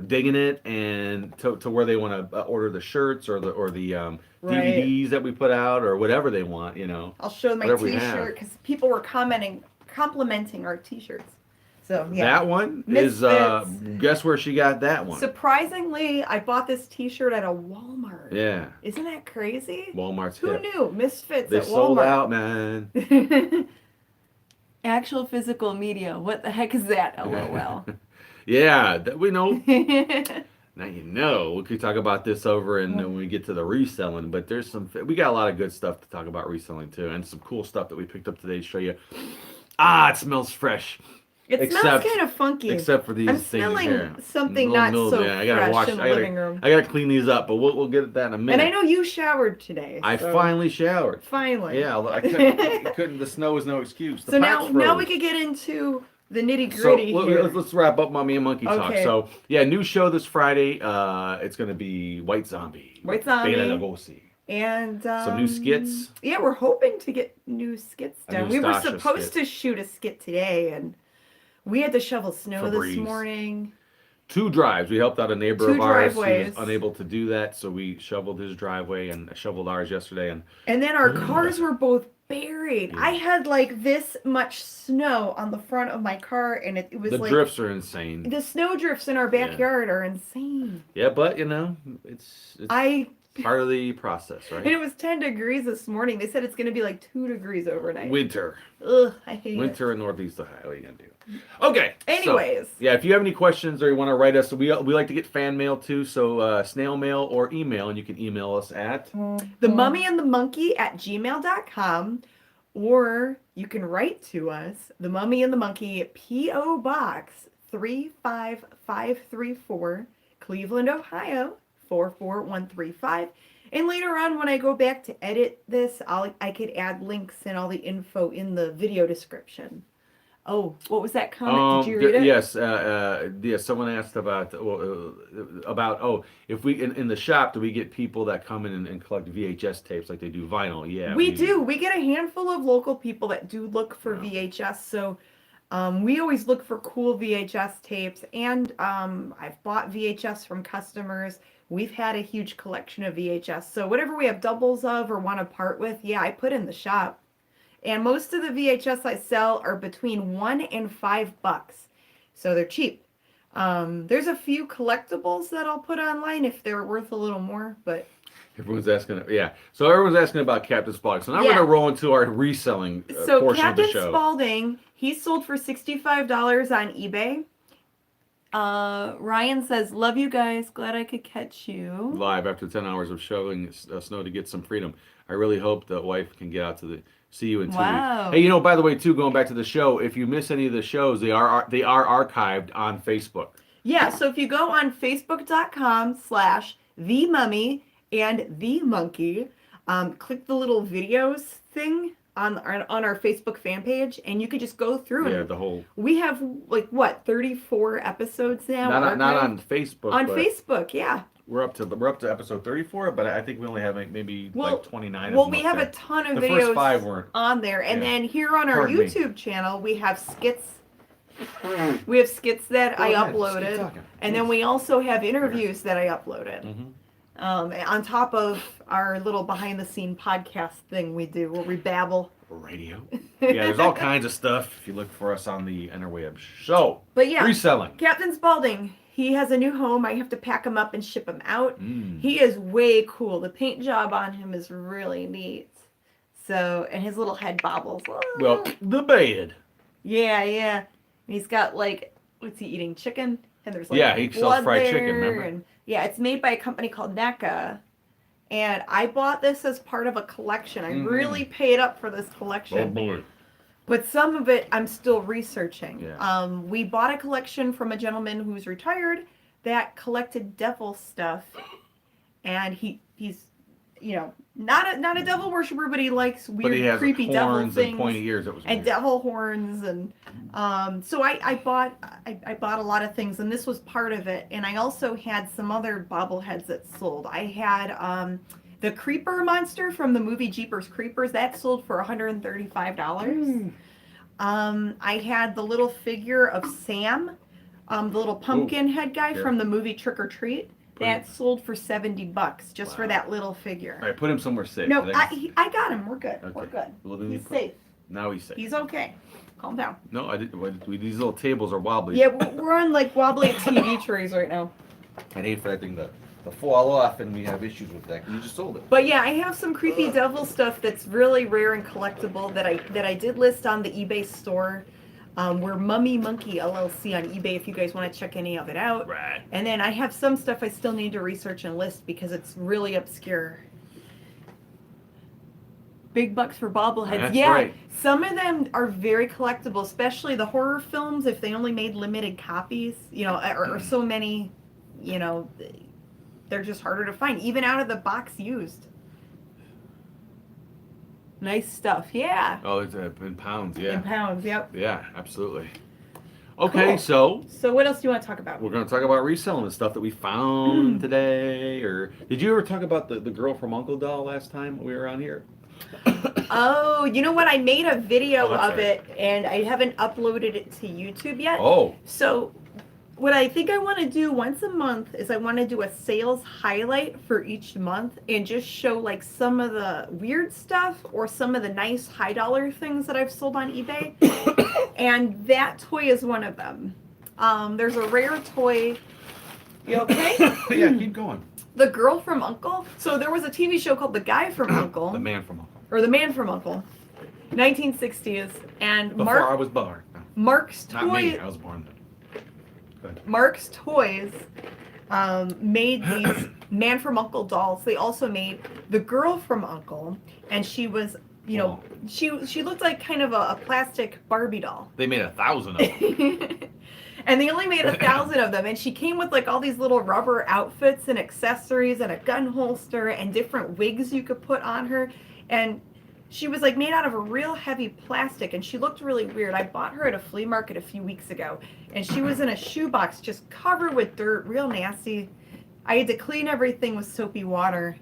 Speaker 2: digging it and to where they want to order the shirts or the
Speaker 1: Right.
Speaker 2: DVDs that we put out or whatever they want.
Speaker 1: I'll show my
Speaker 2: whatever we have.
Speaker 1: T-shirt because people were complimenting our T-shirts. So yeah.
Speaker 2: That one
Speaker 1: Misfits.
Speaker 2: is guess where she got that one?
Speaker 1: Surprisingly, I bought this T-shirt at a Walmart.
Speaker 2: Yeah,
Speaker 1: Isn't that crazy?
Speaker 2: Walmart's
Speaker 1: Who
Speaker 2: hip.
Speaker 1: knew? Misfits
Speaker 2: They
Speaker 1: at Walmart.
Speaker 2: sold out, man.
Speaker 1: Actual physical media. What the heck is that? LOL.
Speaker 2: Yeah, we know. Now we could talk about this over and when we get to the reselling, but we got a lot of good stuff to talk about reselling too, and some cool stuff that we picked up today to show you. It smells fresh.
Speaker 1: It smells kind of funky.
Speaker 2: Except for these
Speaker 1: I'm
Speaker 2: things
Speaker 1: smelling
Speaker 2: here.
Speaker 1: something not so
Speaker 2: I gotta
Speaker 1: fresh in the living room.
Speaker 2: I gotta clean these up, but we'll get at that in a minute.
Speaker 1: And I know you showered today.
Speaker 2: I
Speaker 1: so-
Speaker 2: finally showered.
Speaker 1: Finally.
Speaker 2: Yeah, I couldn't. The snow was no excuse. The
Speaker 1: So
Speaker 2: pipes
Speaker 1: now
Speaker 2: froze.
Speaker 1: we could get into the nitty
Speaker 2: So
Speaker 1: gritty here.
Speaker 2: let's wrap up Mummy and Monkey talk.
Speaker 1: Okay.
Speaker 2: So yeah, new show this Friday. It's gonna be White Zombie.
Speaker 1: White Zombie.
Speaker 2: Bela Lugosi.
Speaker 1: And
Speaker 2: Some new skits.
Speaker 1: Yeah, we're hoping to get new skits
Speaker 2: A
Speaker 1: done.
Speaker 2: new
Speaker 1: We were
Speaker 2: Stasha
Speaker 1: supposed
Speaker 2: skit.
Speaker 1: to shoot a skit today, and we had to shovel snow
Speaker 2: Febreze.
Speaker 1: this morning.
Speaker 2: 2 drives. We helped out a neighbor
Speaker 1: 2
Speaker 2: of ours who was
Speaker 1: driveways.
Speaker 2: unable to do that, so we shoveled his driveway and shoveled ours yesterday.
Speaker 1: And then our cars were both buried.
Speaker 2: Yeah.
Speaker 1: I had like this much snow on the front of my car, and it was
Speaker 2: The
Speaker 1: like
Speaker 2: drifts are insane.
Speaker 1: the snow drifts in our backyard are insane.
Speaker 2: Yeah, but it's part of the process,
Speaker 1: And
Speaker 2: right?
Speaker 1: it was 10 degrees this morning. They said it's going to be like 2 degrees overnight.
Speaker 2: Winter.
Speaker 1: Ugh, I hate it.
Speaker 2: Winter in Northeast Ohio. What are you gonna do? Okay. so,
Speaker 1: Anyways.
Speaker 2: yeah, if you have any questions or you want to write us, we like to get fan mail too. So snail mail or email, and you can email us at
Speaker 1: Themummyandthemonkey at gmail.com, or you can write to us, The Mummy and the Monkey, P.O. Box 35534, Cleveland, Ohio 44135. And later on, when I go back to edit this, I could add links and all the info in the video description. Oh, what was that comment? Did you read it?
Speaker 2: Yes. Someone asked about if we in the shop, do we get people that come in and collect VHS tapes like they do vinyl? Yeah,
Speaker 1: We do. We get a handful of local people that do look for VHS. So we always look for cool VHS tapes. And I've bought VHS from customers. We've had a huge collection of VHS. So whatever we have doubles of or want to part with, yeah, I put in the shop. And most of the VHS I sell are between $1 and $5. So they're cheap. There's a few collectibles that I'll put online if they're worth a little more, but
Speaker 2: Everyone's asking, yeah. So everyone's asking about Captain Spaulding. So now we're
Speaker 1: Yeah.
Speaker 2: going to roll into our reselling
Speaker 1: So
Speaker 2: portion
Speaker 1: Captain
Speaker 2: of the show.
Speaker 1: Spaulding, he sold for $65 on eBay. Ryan says, "Love you guys. Glad I could catch you."
Speaker 2: Live after 10 hours of shoveling snow to get some freedom. I really hope the wife can get out to see you in 2
Speaker 1: Wow.
Speaker 2: weeks. Hey, by the way, too, going back to the show, if you miss any of the shows, they are archived on Facebook.
Speaker 1: Yeah, so if you go on facebook.com/TheMummyandthemonkey, click the little videos thing on our Facebook fan page, and you could just go through
Speaker 2: Yeah,
Speaker 1: it.
Speaker 2: the whole.
Speaker 1: We have 34 episodes now.
Speaker 2: Not on Facebook.
Speaker 1: On
Speaker 2: but
Speaker 1: Facebook, yeah.
Speaker 2: We're up to episode 34, but I think we only have maybe 29.
Speaker 1: Well, we have a ton of
Speaker 2: the
Speaker 1: videos
Speaker 2: first 5 weren't.
Speaker 1: on there, and then here on our
Speaker 2: Pardon me.
Speaker 1: YouTube channel, we have skits. We have skits that I
Speaker 2: ahead, just keep
Speaker 1: uploaded,
Speaker 2: talking,
Speaker 1: and then we also have interviews that I uploaded.
Speaker 2: Mhm.
Speaker 1: On top of our little behind-the-scene podcast thing we do, where we babble.
Speaker 2: Radio. Yeah, there's all kinds of stuff if you look for us on the interwebs. So,
Speaker 1: But yeah,
Speaker 2: reselling.
Speaker 1: Captain Spaulding, he has a new home. I have to pack him up and ship him out.
Speaker 2: Mm.
Speaker 1: He is way cool. The paint job on him is really neat. So, and his little head bobbles.
Speaker 2: Well, the bed.
Speaker 1: Yeah. And he's got what's he eating? Chicken? And there's
Speaker 2: Yeah, he sells
Speaker 1: blood
Speaker 2: fried
Speaker 1: there,
Speaker 2: chicken, remember?
Speaker 1: And, yeah, it's made by a company called NECA. And I bought this as part of a collection. I really paid up for this collection.
Speaker 2: Oh boy.
Speaker 1: But some of it I'm still researching.
Speaker 2: Yeah.
Speaker 1: We bought a collection from a gentleman who's retired that collected devil stuff, and he's not a devil worshiper, but he likes weird,
Speaker 2: But he has
Speaker 1: creepy devil
Speaker 2: horns
Speaker 1: things
Speaker 2: and pointy ears. That was
Speaker 1: and
Speaker 2: weird.
Speaker 1: devil horns, and so I bought a lot of things, and this was part of it. And I also had some other bobbleheads that sold. I had the Creeper monster from the movie Jeepers Creepers that sold for $135. I had the little figure of Sam, the little pumpkin head guy from the movie Trick or Treat. That sold for $70 just for that little figure.
Speaker 2: All right, put him somewhere safe.
Speaker 1: No, I got him. We're good.
Speaker 2: Okay.
Speaker 1: We're good.
Speaker 2: Well, then
Speaker 1: He's
Speaker 2: you
Speaker 1: safe.
Speaker 2: Now he's safe.
Speaker 1: He's okay. Calm down.
Speaker 2: No, I didn't. These little tables are wobbly.
Speaker 1: Yeah, we're on wobbly TV trays right now.
Speaker 2: I hate for that thing to fall off, and we have issues with that. 'Cause you just sold it.
Speaker 1: But yeah, I have some creepy devil stuff that's really rare and collectible that I did list on the eBay store. We're Monkey LLC on eBay if you guys want to check any of it out.
Speaker 2: Right.
Speaker 1: And then I have some stuff I still need to research and list because it's really obscure. Big bucks for bobbleheads.
Speaker 2: That's
Speaker 1: yeah,
Speaker 2: right.
Speaker 1: Some of them are very collectible, especially the horror films. If they only made limited copies, or so many, they're just harder to find, even out of the box used. Nice stuff, yeah.
Speaker 2: Oh, it's in pounds, yeah.
Speaker 1: In pounds, yep.
Speaker 2: Yeah, absolutely. Okay,
Speaker 1: Cool.
Speaker 2: so
Speaker 1: So what else do you want to talk about?
Speaker 2: we're going to talk about reselling the stuff that we found today. Or did you ever talk about the girl from Uncle doll last time we were on here?
Speaker 1: Oh, you know what? I made a video
Speaker 2: that's
Speaker 1: of
Speaker 2: right.
Speaker 1: it, and I haven't uploaded it to YouTube yet.
Speaker 2: Oh,
Speaker 1: So what I think I want to do once a month is I want to do a sales highlight for each month and just show some of the weird stuff or some of the nice high dollar things that I've sold on eBay. And that toy is one of them. There's a rare toy. You okay?
Speaker 2: yeah, keep going.
Speaker 1: The Girl from Uncle. So there was a TV show called The Guy from Uncle.
Speaker 2: The man from Uncle.
Speaker 1: Or The Man from Uncle. 1960s. And
Speaker 2: Before I was born. No,
Speaker 1: Mark's
Speaker 2: not me.
Speaker 1: toy.
Speaker 2: I was born then. Go ahead.
Speaker 1: Mark's Toys made these Man from Uncle dolls. They also made the Girl from Uncle, and she was, she looked like kind of a plastic Barbie doll.
Speaker 2: They made 1,000 of them.
Speaker 1: And they only made 1,000 of them, and she came with all these little rubber outfits and accessories and a gun holster and different wigs you could put on her, and she was made out of a real heavy plastic, and she looked really weird. I bought her at a flea market a few weeks ago, and she was in a shoebox just covered with dirt, real nasty. I had to clean everything with soapy water.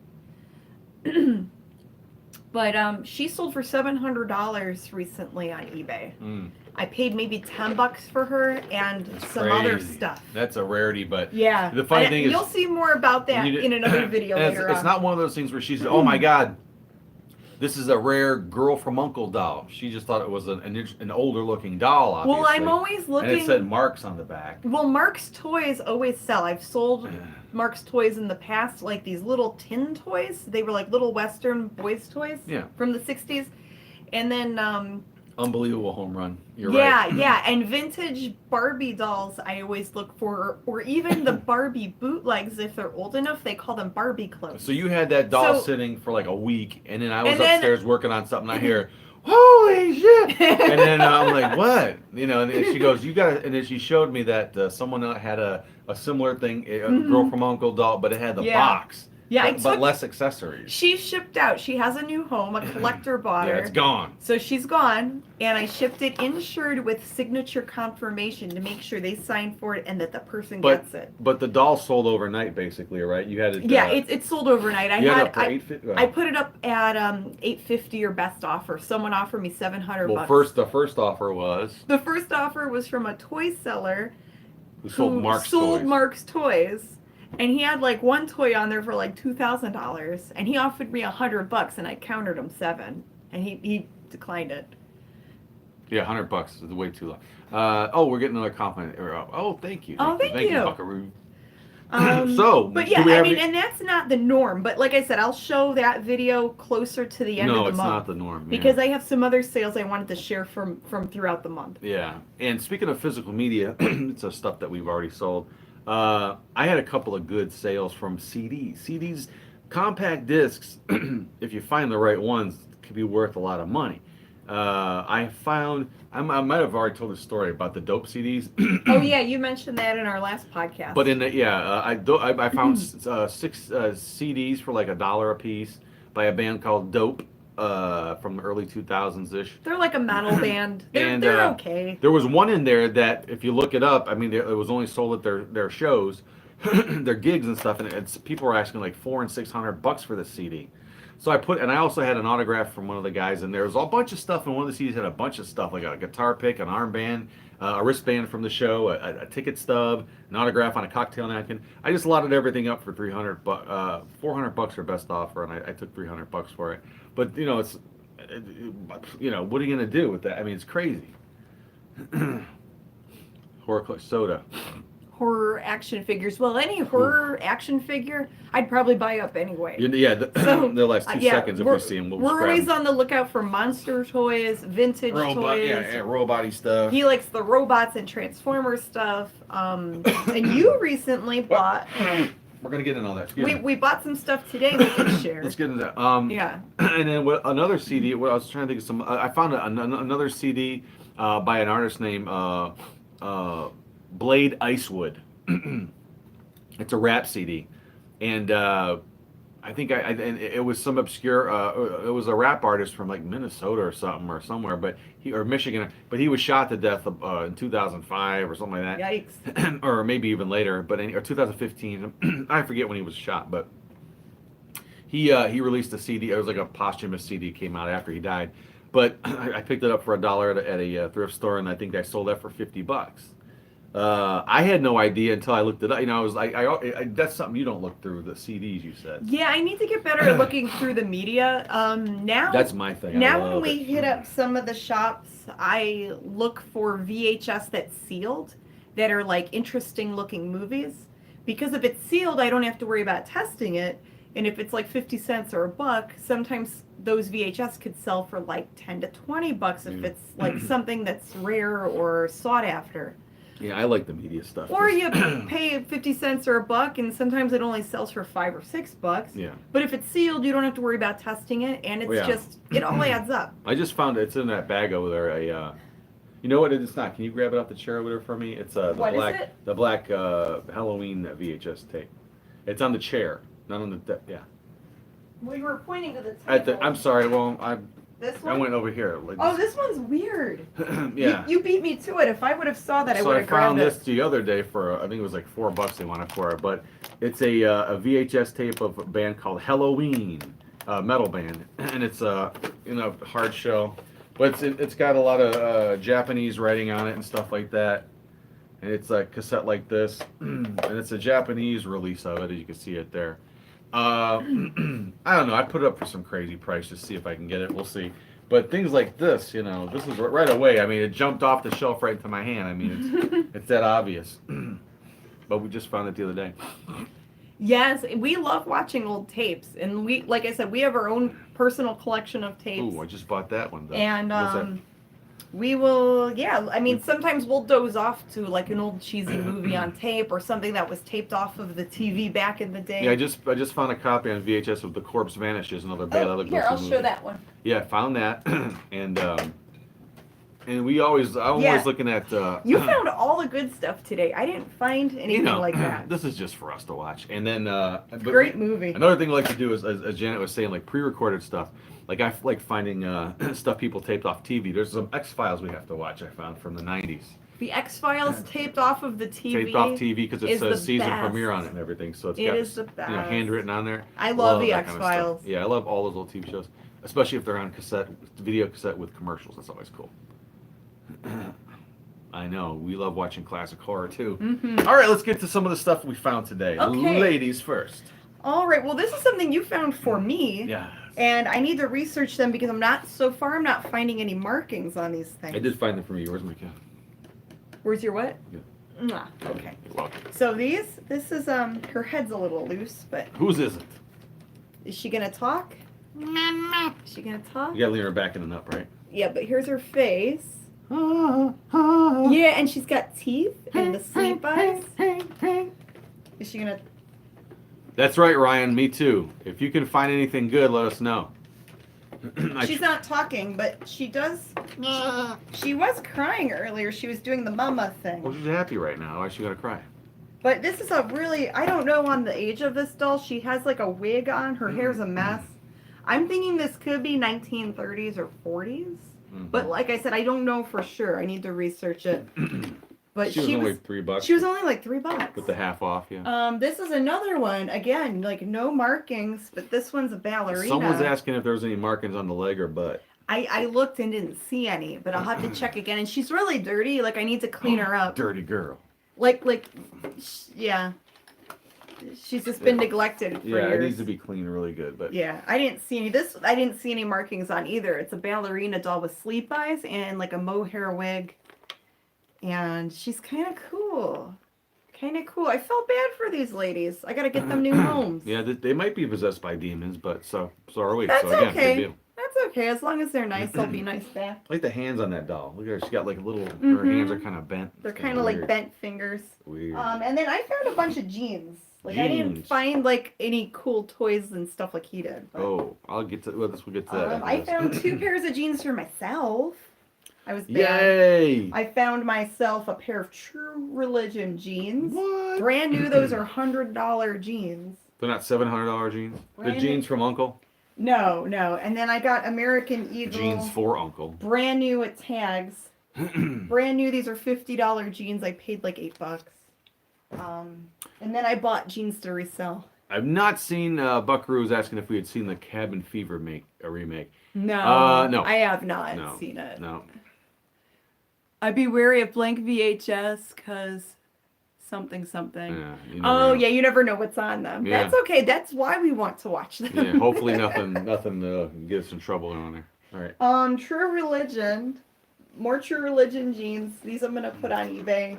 Speaker 1: But she sold for $700 recently on eBay.
Speaker 2: Mm,
Speaker 1: I paid maybe $10 for her and
Speaker 2: that's
Speaker 1: some other
Speaker 2: crazy.
Speaker 1: stuff.
Speaker 2: That's a rarity, but
Speaker 1: Yeah.
Speaker 2: the funny thing is,
Speaker 1: you'll see more about that
Speaker 2: you need
Speaker 1: in another video
Speaker 2: and
Speaker 1: later
Speaker 2: it's
Speaker 1: on.
Speaker 2: not one of those things where she's, oh my God, this is a rare girl from Uncle doll. She just thought it was an older looking doll, obviously.
Speaker 1: Well, I'm always looking.
Speaker 2: And it said Marks on the back.
Speaker 1: Well, Mark's toys always sell. I've sold Mark's toys in the past, like these little tin toys. They were like little Western boys' toys from the 60s. And then
Speaker 2: unbelievable home run. You're right.
Speaker 1: Yeah. And vintage Barbie dolls I always look for, or even the Barbie bootlegs, if they're old enough, they call them Barbie clothes.
Speaker 2: So you had that doll sitting for like a week, and then I was upstairs working on something. I hear, holy shit! And then I'm like, what? You know, and she goes, you got it. And then she showed me that someone had a similar thing, a girl from Uncle doll, but it had the box.
Speaker 1: Yeah,
Speaker 2: but less accessories.
Speaker 1: She shipped out. She has a new home. A collector bought her.
Speaker 2: Yeah, it's gone.
Speaker 1: So she's gone, and I shipped it insured with signature confirmation to make sure they sign for it and that the person gets it.
Speaker 2: But the doll sold overnight, basically, right? You had it.
Speaker 1: Yeah, it sold overnight. I put it up at $850 or best offer. Someone offered me $700.
Speaker 2: Well, the first offer was.
Speaker 1: The first offer was from a toy seller
Speaker 2: who sold
Speaker 1: Mark's toys. And he had like one toy on there for like $2,000, and he offered me $100, and I countered him $7, and he declined it.
Speaker 2: Yeah, $100 is way too low. We're getting another compliment. Thank you.
Speaker 1: Thank you,
Speaker 2: Buckaroo.
Speaker 1: But yeah, I mean, and that's not the norm. But like I said, I'll show that video closer to the end of the month.
Speaker 2: No, it's not the norm.
Speaker 1: Because I have some other sales I wanted to share from throughout the month.
Speaker 2: Yeah, and speaking of physical media, it's stuff that we've already sold. I had a couple of good sales from CDs. CDs, compact discs, if you find the right ones, could be worth a lot of money. I might have already told the story about the dope CDs.
Speaker 1: Oh yeah, you mentioned that in our last podcast.
Speaker 2: But I found 6 CDs for like $1 a piece by a band called Dope. From the early 2000s-ish.
Speaker 1: They're like a metal band. They're okay.
Speaker 2: There was one in there that, if you look it up, I mean, it was only sold at their shows, their gigs and stuff, and people were asking like $400 and $600 for this CD. So I also had an autograph from one of the guys, and there was a bunch of stuff, and one of the CDs had a bunch of stuff, like a guitar pick, an armband, a wristband from the show, a ticket stub, an autograph on a cocktail napkin. I just lotted everything up for $400 for best offer, and I took $300 for it. But what are you gonna do with that? I mean, it's crazy. Horror Clutch Soda.
Speaker 1: Horror action figures. Well, any horror action figure, I'd probably buy up anyway.
Speaker 2: Yeah, the last 2 seconds if we see them.
Speaker 1: We're always on the lookout for monster toys, vintage toys.
Speaker 2: Yeah, robot-y stuff.
Speaker 1: He likes the robots and Transformer stuff. And you recently bought...
Speaker 2: We're gonna get into all that.
Speaker 1: We bought some stuff today we can share.
Speaker 2: Let's get into that. Yeah. And then another CD. I was trying to think of some. I found another CD by an artist named Blade Icewood. It's a rap CD, and I think and it was some obscure. It was a rap artist from like Minnesota or somewhere, or Michigan. But he was shot to death in 2005 or something like that.
Speaker 1: Yikes.
Speaker 2: Or maybe even later, or 2015. I forget when he was shot, but he released a CD. It was like a posthumous CD, came out after he died. But I picked it up for $1 at a thrift store, and I think I sold that for $50. I had no idea until I looked it up. I was like, that's something you don't look through, the CDs, you said.
Speaker 1: Yeah, I need to get better at looking through the media. Now
Speaker 2: that's my thing.
Speaker 1: Now when we hit up some of the shops, I look for VHS that's sealed, that are like interesting looking movies. Because if it's sealed, I don't have to worry about testing it. And if it's like 50 cents or $1, sometimes those VHS could sell for like 10 to 20 bucks if it's like something that's rare or sought after.
Speaker 2: Yeah, I like the media stuff.
Speaker 1: Or you pay 50 cents or $1, and sometimes it only sells for $5 or $6.
Speaker 2: Yeah.
Speaker 1: But if it's sealed, you don't have to worry about testing it, and it's just, it all adds up.
Speaker 2: I just found it's in that bag over there. You know what? It's not. Can you grab it off the chair over there for me? It's the black Halloween VHS tape. It's on the chair, not on the yeah.
Speaker 1: Well, you were pointing to the table.
Speaker 2: I'm sorry. Well,
Speaker 1: This one?
Speaker 2: I went over here.
Speaker 1: This one's weird.
Speaker 2: Yeah.
Speaker 1: You beat me to it. If I would have saw that, I would have
Speaker 2: So
Speaker 1: grabbed it.
Speaker 2: I found this the other day for, I think it was like $4 they wanted for it, but it's a VHS tape of a band called Halloween, metal band, and it's hard shell, but it's got a lot of Japanese writing on it and stuff like that, and it's a cassette like this, and it's a Japanese release of it, as you can see it there. I don't know. I put it up for some crazy price to see if I can get it. We'll see. But things like this, this is right away. I mean, it jumped off the shelf right into my hand. I mean, it's that obvious. But we just found it the other day.
Speaker 1: Yes, we love watching old tapes, and we, like I said, we have our own personal collection of tapes.
Speaker 2: Ooh, I just bought that one. Though.
Speaker 1: And we will, yeah. I mean, sometimes we'll doze off to like an old cheesy movie on tape or something that was taped off of the TV back in the day.
Speaker 2: Yeah, I just found a copy on VHS of The Corpse Vanishes, another bad other
Speaker 1: here, I'll
Speaker 2: movie.
Speaker 1: show that one.
Speaker 2: Yeah, found that, and I'm always looking at.
Speaker 1: You found all the good stuff today. I didn't find anything like that.
Speaker 2: This is just for us to watch, and then
Speaker 1: Great movie.
Speaker 2: Another thing I like to do is, as Janet was saying, like pre-recorded stuff. Like I like finding stuff people taped off TV. There's some XFiles we have to watch. I found from the '90s.
Speaker 1: The XFiles taped off of the TV.
Speaker 2: Taped off TV because it says season
Speaker 1: best.
Speaker 2: premiere on it and everything. So it's
Speaker 1: It
Speaker 2: got
Speaker 1: is the best.
Speaker 2: handwritten on there.
Speaker 1: I love the
Speaker 2: that kind of stuff.
Speaker 1: X-Files.
Speaker 2: Yeah, I love all those old TV shows, especially if they're on video cassette with commercials. That's always cool. I know we love watching classic horror too.
Speaker 1: Mm-hmm.
Speaker 2: All right, let's get to some of the stuff we found today.
Speaker 1: Okay.
Speaker 2: Ladies first.
Speaker 1: All right. Well, this is something you found for me.
Speaker 2: Yeah.
Speaker 1: And I need to research them because I'm not finding any markings on these things.
Speaker 2: I did find them for you. Where's my cat?
Speaker 1: Where's your what?
Speaker 2: Yeah.
Speaker 1: Mwah. Okay.
Speaker 2: You're welcome.
Speaker 1: So this is her head's a little loose, but
Speaker 2: Whose is it?
Speaker 1: is she gonna talk? Is she gonna talk?
Speaker 2: You gotta lean her back in and up, right?
Speaker 1: Yeah, but here's her face. Yeah, and she's got teeth and the sleep eyes. Is she gonna?
Speaker 2: That's right, Ryan. Me too. If you can find anything good, let us know.
Speaker 1: She's not talking, but she does. She was crying earlier. She was doing the mama thing.
Speaker 2: Well, she's happy right now. Why is she gonna cry?
Speaker 1: But this is a really, I don't know on the age of this doll. She has like a wig on. Her hair's a mess. I'm thinking this could be 1930s or 40s. But like I said, I don't know for sure. I need to research it. But
Speaker 2: she was only like $3.
Speaker 1: She was only like $3.
Speaker 2: With the half off, yeah.
Speaker 1: This is another one. Again, like no markings, but this one's a ballerina.
Speaker 2: Someone's asking if there was any markings on the leg or butt.
Speaker 1: I looked and didn't see any, but I'll have to check again. And she's really dirty. Like I need to clean her up.
Speaker 2: Dirty girl.
Speaker 1: Yeah. She's just been neglected for years.
Speaker 2: Yeah, it needs to be cleaned really good, but
Speaker 1: yeah, I didn't see any markings on either. It's a ballerina doll with sleep eyes and like a mohair wig. And she's kind of cool. I felt bad for these ladies. I got to get them new homes.
Speaker 2: Yeah, they might be possessed by demons, but so are we.
Speaker 1: That's
Speaker 2: so again,
Speaker 1: okay.
Speaker 2: good deal.
Speaker 1: That's okay. As long as they're nice, they'll be nice back.
Speaker 2: I like the hands on that doll. Look at her. She's got like her hands are kind of bent.
Speaker 1: They're kind of like bent fingers.
Speaker 2: Weird.
Speaker 1: And then I found a bunch of jeans. Like I didn't find like any cool toys and stuff like he did. But,
Speaker 2: I'll get to. Well, we'll get to that.
Speaker 1: I found 2 pairs of jeans for myself. I was bad.
Speaker 2: Yay!
Speaker 1: I found myself a pair of True Religion jeans.
Speaker 2: What?
Speaker 1: Brand new. Those are $100 jeans.
Speaker 2: They're not $700 jeans.
Speaker 1: Brand
Speaker 2: The jeans from Uncle.
Speaker 1: No. And then I got American Eagle.
Speaker 2: Jeans for Uncle.
Speaker 1: Brand new with tags. Brand new. These are $50 jeans. I paid like $8. And then I bought jeans to resell.
Speaker 2: I've not seen. Buckaroo was asking if we had seen the Cabin Fever remake.
Speaker 1: No.
Speaker 2: No.
Speaker 1: I have not seen it.
Speaker 2: No.
Speaker 1: I'd be wary of blank VHS because something.
Speaker 2: Yeah,
Speaker 1: you never know what's on them.
Speaker 2: Yeah.
Speaker 1: That's okay. That's why we want to watch them.
Speaker 2: Yeah, hopefully nothing get us in trouble on there. All right.
Speaker 1: True Religion. More True Religion jeans. These I'm gonna put on eBay.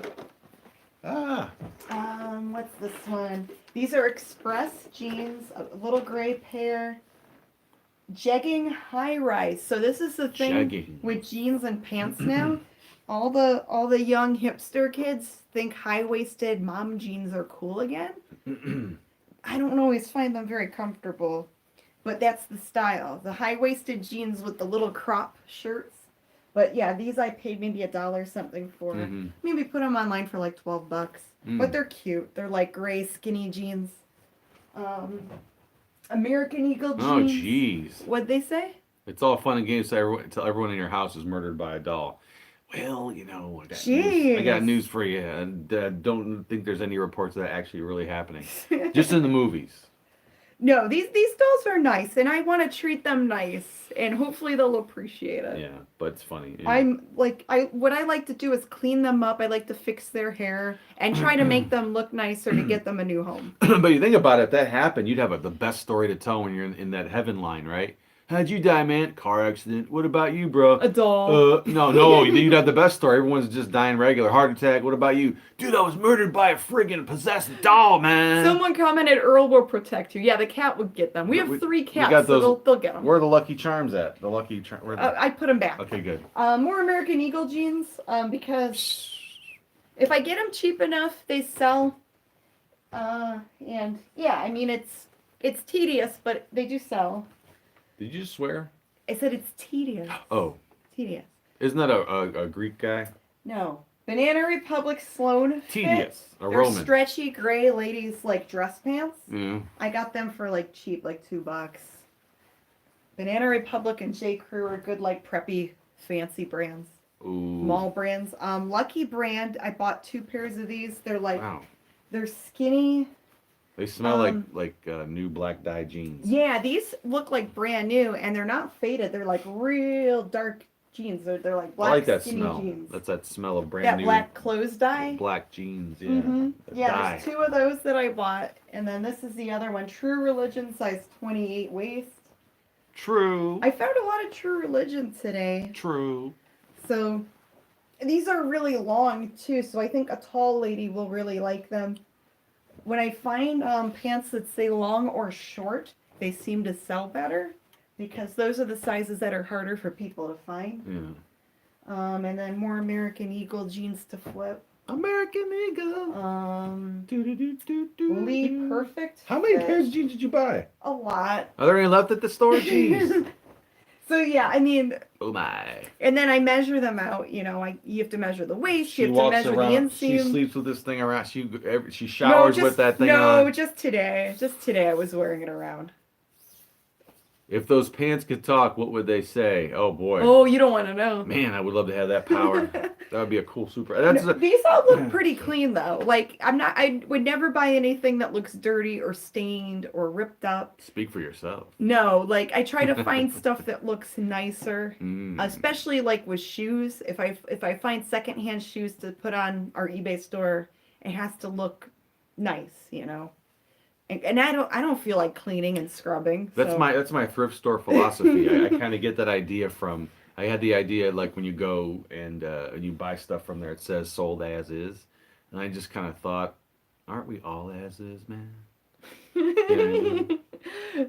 Speaker 1: What's this one? These are Express jeans, a little gray pair. Jegging high rise. So this is the thing with jeans and pants now. All the young hipster kids think high-waisted mom jeans are cool again. I don't always find them very comfortable, but that's the style. The high-waisted jeans with the little crop shirts. But yeah, these I paid maybe $1 something for. Maybe put them online for like $12. But they're cute. They're like gray skinny jeans. American Eagle jeans.
Speaker 2: Oh, jeez.
Speaker 1: What'd they say?
Speaker 2: It's all fun and games until everyone in your house is murdered by a doll. Well, I got news for you. And don't think there's any reports of that actually really happening. Just in the movies.
Speaker 1: No, these dolls are nice, and I want to treat them nice, and hopefully they'll appreciate it.
Speaker 2: Yeah, but it's funny. Yeah.
Speaker 1: I'm like what I like to do is clean them up. I like to fix their hair and try to make them look nicer to get them a new home.
Speaker 2: But you think about it, if that happened, you'd have the best story to tell when you're in that heaven line, right? How'd you die, man? Car accident. What about you, bro?
Speaker 1: A doll.
Speaker 2: No, you'd have the best story. Everyone's just dying regular. Heart attack. What about you? Dude, I was murdered by a friggin' possessed doll, man.
Speaker 1: Someone commented Earl will protect you. Yeah, the cat would get them. We have 3 cats,
Speaker 2: got
Speaker 1: so
Speaker 2: those,
Speaker 1: they'll get them.
Speaker 2: Where are the Lucky Charms at? The Lucky Charms.
Speaker 1: I put them back.
Speaker 2: Okay, good.
Speaker 1: More American Eagle jeans, because if I get them cheap enough, they sell. And yeah, I mean it's tedious, but they do sell.
Speaker 2: Did you just swear?
Speaker 1: I said it's tedious.
Speaker 2: Oh.
Speaker 1: Tedious.
Speaker 2: Isn't that a Greek guy?
Speaker 1: No. Banana Republic Sloan fit.
Speaker 2: Tedious. A
Speaker 1: They're
Speaker 2: Roman.
Speaker 1: stretchy gray ladies like dress pants.
Speaker 2: Yeah.
Speaker 1: I got them for like cheap, like $2. Banana Republic and J. Crew are good, like preppy, fancy brands.
Speaker 2: Ooh.
Speaker 1: Mall brands. Lucky brand. I bought 2 pairs of these. They're like,
Speaker 2: Wow.
Speaker 1: they're skinny.
Speaker 2: They smell like new black dye jeans.
Speaker 1: Yeah, these look like brand new, and they're not faded. They're like real dark jeans. They're like black
Speaker 2: I like that
Speaker 1: skinny
Speaker 2: smell.
Speaker 1: jeans.
Speaker 2: That's that smell of brand
Speaker 1: That
Speaker 2: new
Speaker 1: black clothes dye.
Speaker 2: black jeans. Yeah.
Speaker 1: Mm-hmm.
Speaker 2: The
Speaker 1: Yeah,
Speaker 2: dye.
Speaker 1: there's 2 of those that I bought, and then this is the other one. True Religion, size 28 waist.
Speaker 2: True.
Speaker 1: I found a lot of True Religion today.
Speaker 2: True.
Speaker 1: So these are really long too, so I think a tall lady will really like them. When I find pants that say long or short, they seem to sell better because those are the sizes that are harder for people to find.
Speaker 2: Yeah.
Speaker 1: And then more American Eagle jeans to flip.
Speaker 2: American Eagle.
Speaker 1: Lee Perfect.
Speaker 2: How many
Speaker 1: fit.
Speaker 2: pairs of jeans did you buy?
Speaker 1: A lot.
Speaker 2: Are there any left at the store? Jeez.
Speaker 1: So yeah, I mean,
Speaker 2: Oh my.
Speaker 1: and then I measure them out. You know, you have to measure the waist. You have to measure the inseam.
Speaker 2: She sleeps with this thing around. She
Speaker 1: No,
Speaker 2: showers
Speaker 1: just,
Speaker 2: with that thing
Speaker 1: no,
Speaker 2: on.
Speaker 1: just today. Just today I was wearing it around.
Speaker 2: If those pants could talk, what would they say? Oh boy.
Speaker 1: Oh, you don't want to know.
Speaker 2: Man, I would love to have that power. That would be a cool super. That's
Speaker 1: No, these all look pretty clean though. Like I would never buy anything that looks dirty or stained or ripped up.
Speaker 2: Speak for yourself.
Speaker 1: No, like I try to find stuff that looks nicer,
Speaker 2: Mm.
Speaker 1: especially like with shoes. If I find secondhand shoes to put on our eBay store, it has to look nice, you know. And I don't feel like cleaning and scrubbing.
Speaker 2: That's
Speaker 1: so.
Speaker 2: my thrift store philosophy. I kind of get that idea from. I had the idea like when you go and you buy stuff from there, it says sold as is, and I just kind of thought, aren't we all as is, man?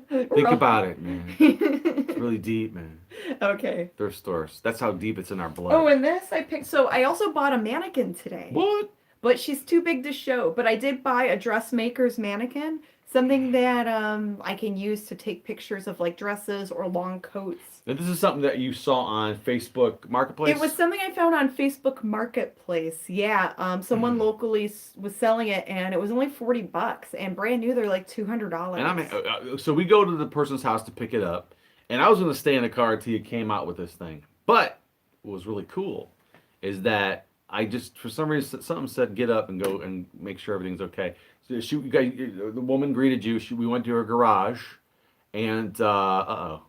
Speaker 2: Think about it, man. It's really deep, man.
Speaker 1: Okay.
Speaker 2: Thrift stores. That's how deep it's in our blood.
Speaker 1: Oh, and this I picked. So I also bought a mannequin today.
Speaker 2: What?
Speaker 1: But she's too big to show. But I did buy a dressmaker's mannequin, something that I can use to take pictures of like dresses or long coats.
Speaker 2: Now, this is something that you saw on Facebook Marketplace?
Speaker 1: It was something I found on Facebook Marketplace. Yeah, someone locally was selling it, and it was only $40, and brand new they're like $200.
Speaker 2: And I mean, so we go to the person's house to pick it up, and I was going to stay in the car until you came out with this thing. But what was really cool is that I just, for some reason, something said get up and go and make sure everything's okay. So the woman greeted you. We went to her garage, and uh-oh.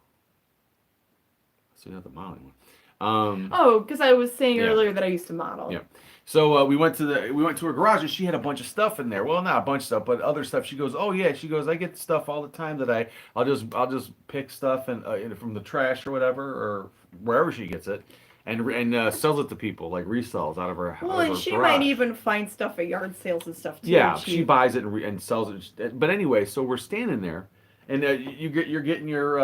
Speaker 2: So not the modeling one.
Speaker 1: Oh, because I was saying
Speaker 2: Yeah.
Speaker 1: earlier that I used to model.
Speaker 2: Yeah. So we went to her garage, and she had a bunch of stuff in there. Well, not a bunch of stuff, but other stuff. She goes, "Oh yeah." She goes, "I get stuff all the time that I'll just pick stuff and from the trash or whatever or wherever she gets it, and sells it to people like resells out of her house."
Speaker 1: Well, and she might even find stuff at yard sales and stuff too.
Speaker 2: Yeah,
Speaker 1: cheap.
Speaker 2: she buys it and sells it. But anyway, so we're standing there, and you're getting your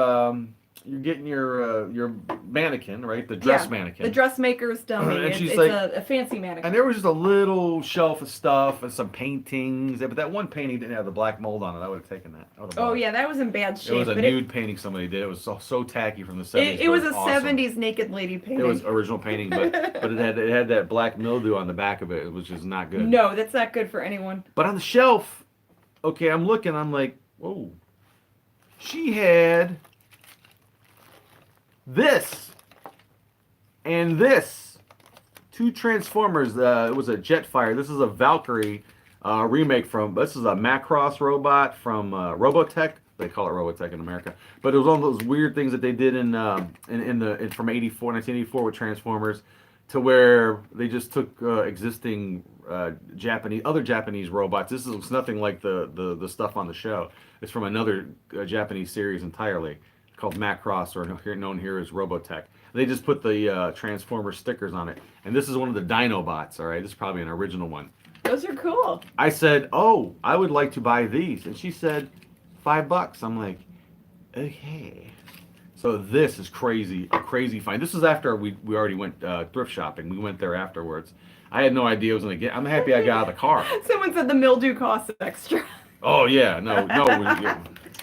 Speaker 2: mannequin, right? The dress mannequin.
Speaker 1: The dressmaker's dummy.
Speaker 2: And she's
Speaker 1: it's
Speaker 2: like,
Speaker 1: a fancy mannequin.
Speaker 2: and there was just a little shelf of stuff and some paintings. But that one painting didn't have the black mold on it. I would have taken that.
Speaker 1: Oh yeah, that was in bad shape.
Speaker 2: It was a
Speaker 1: but
Speaker 2: nude painting somebody did. It was so tacky from the 70s.
Speaker 1: It was a
Speaker 2: awesome.
Speaker 1: 70s naked lady painting.
Speaker 2: It was original painting, but it had that black mildew on the back of it. It was just not good.
Speaker 1: No, that's not good for anyone.
Speaker 2: But on the shelf, okay, I'm looking. I'm like, whoa. She had this and this. 2 Transformers. It was a Jetfire. This is a Valkyrie remake from. This is a Macross robot from Robotech. They call it Robotech in America. But it was one of those weird things that they did in from 1984 with Transformers, to where they just took existing other Japanese robots. This looks nothing like the stuff on the show. It's from another Japanese series entirely, called Macross, or known here as Robotech. They just put the Transformer stickers on it. And this is one of the Dinobots, all right? This is probably an original one.
Speaker 1: Those are cool.
Speaker 2: I said, oh, I would like to buy these. And she said, $5. I'm like, okay. So this is crazy, a crazy find. This was after we already went thrift shopping. We went there afterwards. I had no idea I was going to get. I'm happy I got out of the car.
Speaker 1: Someone said the mildew costs extra.
Speaker 2: Oh, yeah. No.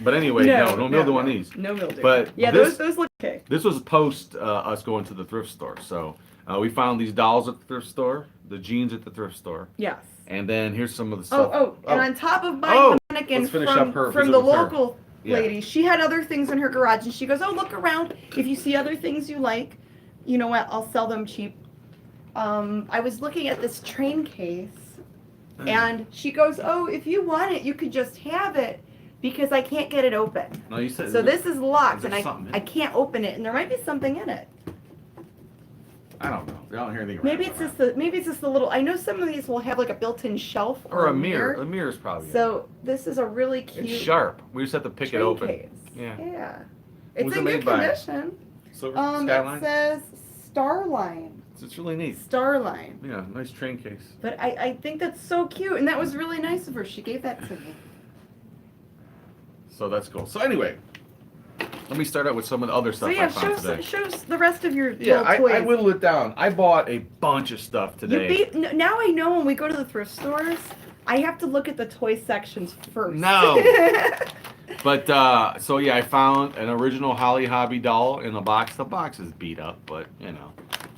Speaker 2: But anyway, no mildew on these.
Speaker 1: No mildew.
Speaker 2: But
Speaker 1: yeah, those look okay.
Speaker 2: This was post us going to the thrift store. So we found these dolls at the thrift store, the jeans at the thrift store.
Speaker 1: Yes.
Speaker 2: And then here's some of the stuff.
Speaker 1: And on top of my mannequin from the local lady, she had other things in her garage, and she goes, oh, look around. If you see other things you like, you know what, I'll sell them cheap. I was looking at this train case, and she goes, oh, if you want it, you could just have it, because I can't get it open.
Speaker 2: No, you said,
Speaker 1: so this is locked, and I can't open it, and there might be something in it.
Speaker 2: I don't know. I don't hear anything.
Speaker 1: Maybe it's just the little. I know some of these will have like a built-in shelf
Speaker 2: or a mirror. A mirror's probably.
Speaker 1: So this is a really cute.
Speaker 2: It's sharp. We just have to pick it open.
Speaker 1: Case.
Speaker 2: Yeah.
Speaker 1: Yeah. It's in good condition.
Speaker 2: Skyline.
Speaker 1: It says Starline.
Speaker 2: It's really neat.
Speaker 1: Starline.
Speaker 2: Yeah, nice train case.
Speaker 1: But I think that's so cute, and that was really nice of her. She gave that to me.
Speaker 2: So that's cool. So anyway. Let me start out with some of the other stuff I found today.
Speaker 1: Show the rest of your little toys.
Speaker 2: I whittled it down. I bought a bunch of stuff today.
Speaker 1: Now I know when we go to the thrift stores, I have to look at the toy sections first.
Speaker 2: No. But, so yeah, I found an original Holly Hobby doll in the box. The box is beat up, but,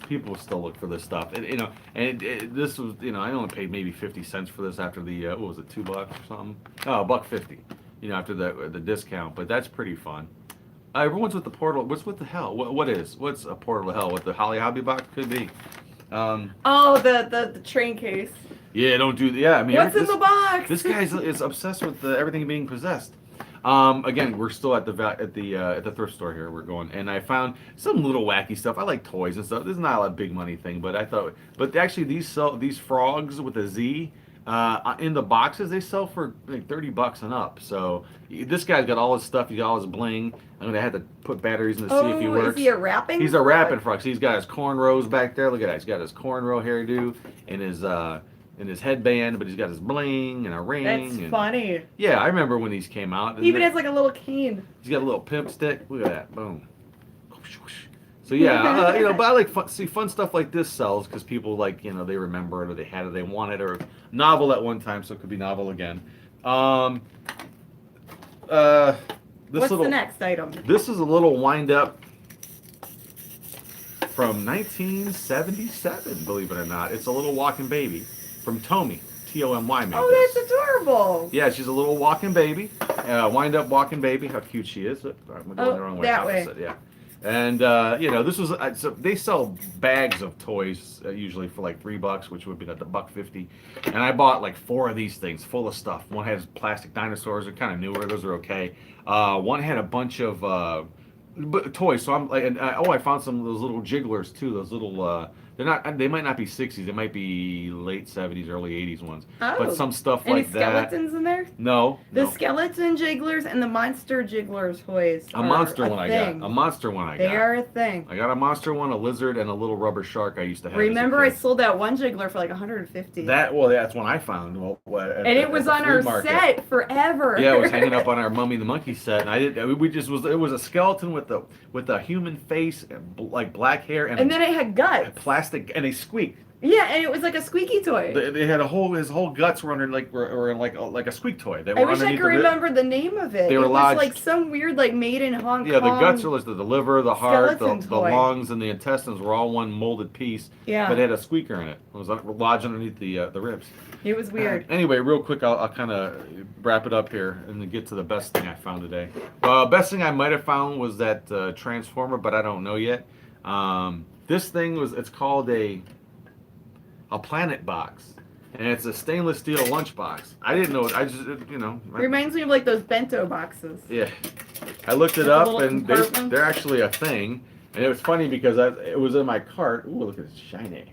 Speaker 2: people still look for this stuff. And, this was, I only paid maybe 50 cents for this after the, what was it, $2 or something? Oh, $1.50, after the discount. But that's pretty fun. Everyone's with the portal. What's with the hell? What's a portal to hell? What the Holly Hobby box could be?
Speaker 1: The train case.
Speaker 2: Yeah, don't do that. Yeah, I mean,
Speaker 1: what's in the box?
Speaker 2: This guy is obsessed with everything being possessed. Again, we're still at the thrift store here. We're going, and I found some little wacky stuff. I like toys and stuff. This is not a big money thing, but I thought. But actually, these frogs with a Z. In the boxes, they sell for like $30 and up. So this guy's got all his stuff. He's got all his bling. I'm gonna have to put batteries in to see if he works.
Speaker 1: Is he a rapping?
Speaker 2: He's a rapping frog. So he's got his cornrows back there. Look at that. He's got his cornrow hairdo and his headband, but he's got his bling and a ring.
Speaker 1: That's funny.
Speaker 2: Yeah, I remember when these came out.
Speaker 1: He even has like a little cane.
Speaker 2: He's got a little pimp stick. Look at that. Boom. So yeah, but I like fun stuff like this sells because people like they remember it or they had it, they want it, or novel at one time, so it could be novel again. What's
Speaker 1: the next item?
Speaker 2: This is a little wind up from 1977, believe it or not. It's a little walking baby from Tomy. Tomy made
Speaker 1: this. That's adorable.
Speaker 2: Yeah, she's a little walking baby, wind up walking baby. How cute she is! I'm going the wrong way.
Speaker 1: That way.
Speaker 2: Yeah. And this was so they sell bags of toys usually for like $3, which would be like $1.50. And I bought like 4 of these things full of stuff. One has plastic dinosaurs; they're kind of newer; those are okay. One had a bunch of toys. So I'm like, I found some of those little jigglers too. Those little they might not be 60s. They might be late 70s, early 80s ones.
Speaker 1: Oh.
Speaker 2: But some stuff like that.
Speaker 1: Any skeletons in there?
Speaker 2: No.
Speaker 1: The skeleton jigglers and the monster jigglers toys.
Speaker 2: A monster one I got.
Speaker 1: They are a thing.
Speaker 2: I got a monster one, a lizard, and a little rubber shark I used to have.
Speaker 1: Remember, I sold that one jiggler for like $150.
Speaker 2: That's one I found.
Speaker 1: And it was on our set forever.
Speaker 2: Yeah, it was hanging up on our Mummyandmonkey set, and it was a skeleton with a human face, like black hair, and
Speaker 1: then it had guts.
Speaker 2: Plastic, and they squeaked.
Speaker 1: Yeah, and it was like a squeaky toy.
Speaker 2: They had his whole guts were under like a squeak toy.
Speaker 1: I wish I could remember the name of it.
Speaker 2: They were lodged,
Speaker 1: like some weird made in Hong Kong.
Speaker 2: Yeah, the guts were the liver, the heart, the lungs, and the intestines were all one molded piece.
Speaker 1: Yeah.
Speaker 2: But it had a squeaker in it. It was lodged underneath the ribs.
Speaker 1: It was weird.
Speaker 2: Anyway, real quick, I'll kind of wrap it up here and then get to the best thing I found today. Best thing I might have found was that Transformer, but I don't know yet. This thing it's called a planet box, and it's a stainless steel lunchbox. I didn't know it. I just, you know.
Speaker 1: Reminds me of like those bento boxes.
Speaker 2: Yeah. I looked it
Speaker 1: With a
Speaker 2: up,
Speaker 1: little
Speaker 2: and
Speaker 1: compartment.
Speaker 2: they're actually a thing. And it was funny because it was in my cart. Ooh, look at it's shiny.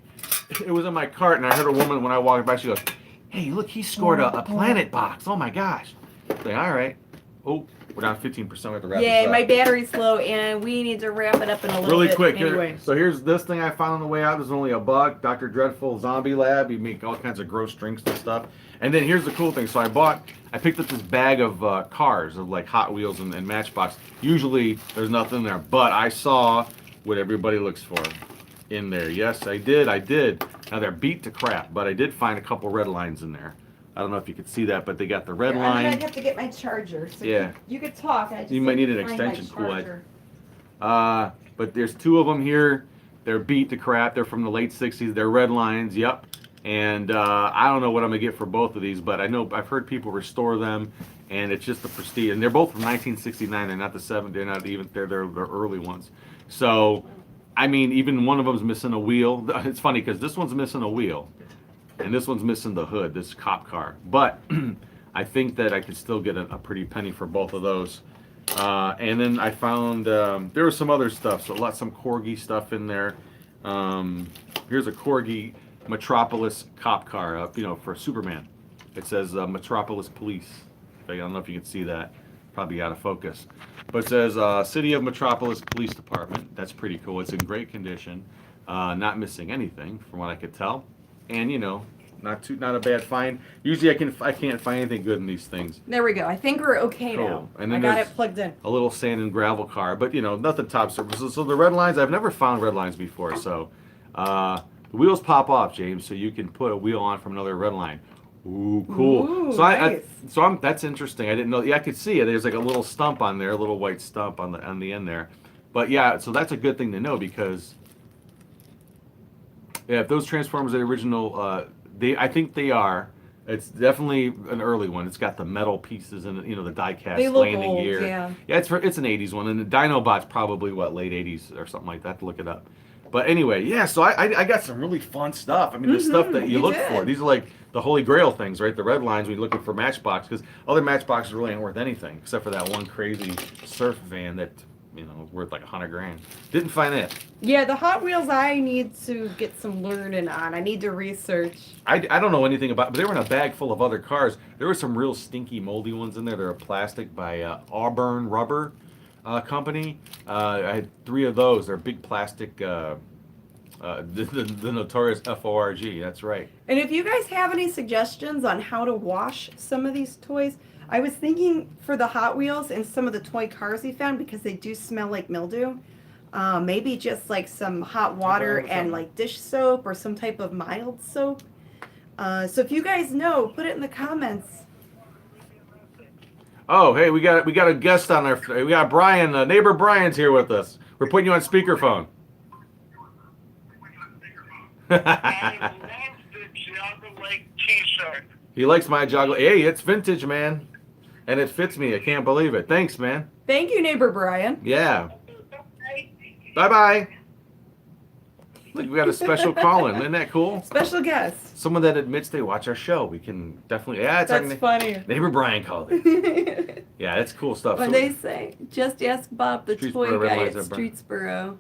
Speaker 2: It was in my cart, and I heard a woman when I walked by. She goes, "Hey, look, he scored a planet box. Oh my gosh!" I was like, all right. Oh, we're down 15%. We have to wrap this
Speaker 1: Yeah,
Speaker 2: up.
Speaker 1: my battery's low, and we need to wrap it up in a little
Speaker 2: Really
Speaker 1: bit.
Speaker 2: quick.
Speaker 1: Anyway.
Speaker 2: So here's this thing I found on the way out. There's only $1. Dr. Dreadful Zombie Lab. You make all kinds of gross drinks and stuff. And then here's the cool thing. So I picked up this bag of cars, of like Hot Wheels and Matchbox. Usually there's nothing in there, but I saw what everybody looks for in there. Yes, I did. Now they're beat to crap, but I did find a couple red lines in there. I don't know if you could see that, but they got the red
Speaker 1: I'm
Speaker 2: line.
Speaker 1: gonna have to get my charger. So
Speaker 2: Yeah.
Speaker 1: you could talk. I just
Speaker 2: You might need an
Speaker 1: need to find my
Speaker 2: extension cord.
Speaker 1: charger.
Speaker 2: But there's two of them here. They're beat to crap. They're from the late 60s. They're red lines. Yep. And I don't know what I'm going to get for both of these, but I know I've heard people restore them, and it's just the prestige. And they're both from 1969. They're not the 70s. They're not even, they're the early ones. So, I mean, even one of them's missing a wheel. It's funny because this one's missing a wheel, and this one's missing the hood, this cop car. But I think that I could still get a pretty penny for both of those. And then I found there was some other stuff, so some Corgi stuff in there. Here's a Corgi Metropolis cop car, for Superman. It says Metropolis Police. I don't know if you can see that. Probably out of focus. But it says City of Metropolis Police Department. That's pretty cool. It's in great condition. Not missing anything from what I could tell. And, not a bad find. Usually I can't find anything good in these things.
Speaker 1: There we go. I think we're okay
Speaker 2: Cool.
Speaker 1: now.
Speaker 2: And
Speaker 1: I
Speaker 2: then
Speaker 1: got
Speaker 2: there's
Speaker 1: it plugged in.
Speaker 2: a little sand and gravel car, but nothing top surface. So the red lines, I've never found red lines before. So the wheels pop off, James, so you can put a wheel on from another red line. Ooh, cool.
Speaker 1: Ooh,
Speaker 2: So
Speaker 1: nice.
Speaker 2: that's interesting. I didn't know. Yeah, I could see it. There's like a little stump on there, a little white stump on the end there. But yeah, so that's a good thing to know because if those Transformers are the original, I think they are. It's definitely an early one. It's got the metal pieces and the die-cast
Speaker 1: They look
Speaker 2: landing
Speaker 1: old,
Speaker 2: gear.
Speaker 1: yeah.
Speaker 2: Yeah, it's an '80s one, and the Dinobot's probably late '80s or something like that. To look it up. But anyway, yeah. So I got some really fun stuff. I mean, the stuff that you look
Speaker 1: did.
Speaker 2: for. These are like the Holy Grail things, right? The red lines when you're looking for Matchbox, because other Matchboxes really ain't worth anything except for that one crazy surf van that was worth like $100,000. Didn't find it.
Speaker 1: Yeah, the Hot Wheels I need to get some learning on. I need to research.
Speaker 2: I don't know anything about, but they were in a bag full of other cars. There were some real stinky, moldy ones in there. They're plastic by Auburn Rubber Company. I had 3 of those. They're big plastic. The notorious FORG. That's right.
Speaker 1: And if you guys have any suggestions on how to wash some of these toys, I was thinking for the Hot Wheels and some of the toy cars we found, because they do smell like mildew, maybe just like some hot water and like dish soap or some type of mild soap. So if you guys know, put it in the comments.
Speaker 2: Oh, hey, we got a guest on our. We got Brian, neighbor Brian's here with us. We're putting you on speakerphone.
Speaker 3: I love the Joggle Lake t-shirt.
Speaker 2: He likes my joggle. Hey, it's vintage, man, and it fits me. I can't believe it. Thanks, man.
Speaker 1: Thank you, neighbor Brian.
Speaker 2: Yeah. Bye bye. Look, we got a special call-in. Isn't that cool?
Speaker 1: Special guest.
Speaker 2: Someone that admits they watch our show. We can definitely. Yeah, it's
Speaker 1: That's funny.
Speaker 2: Neighbor Brian called it. Yeah, that's cool stuff.
Speaker 1: When
Speaker 2: So-
Speaker 1: they say, just ask Bob, the
Speaker 2: Streetsboro
Speaker 1: toy
Speaker 2: red
Speaker 1: guy
Speaker 2: lines
Speaker 1: at
Speaker 2: are burnt.
Speaker 1: Streetsboro,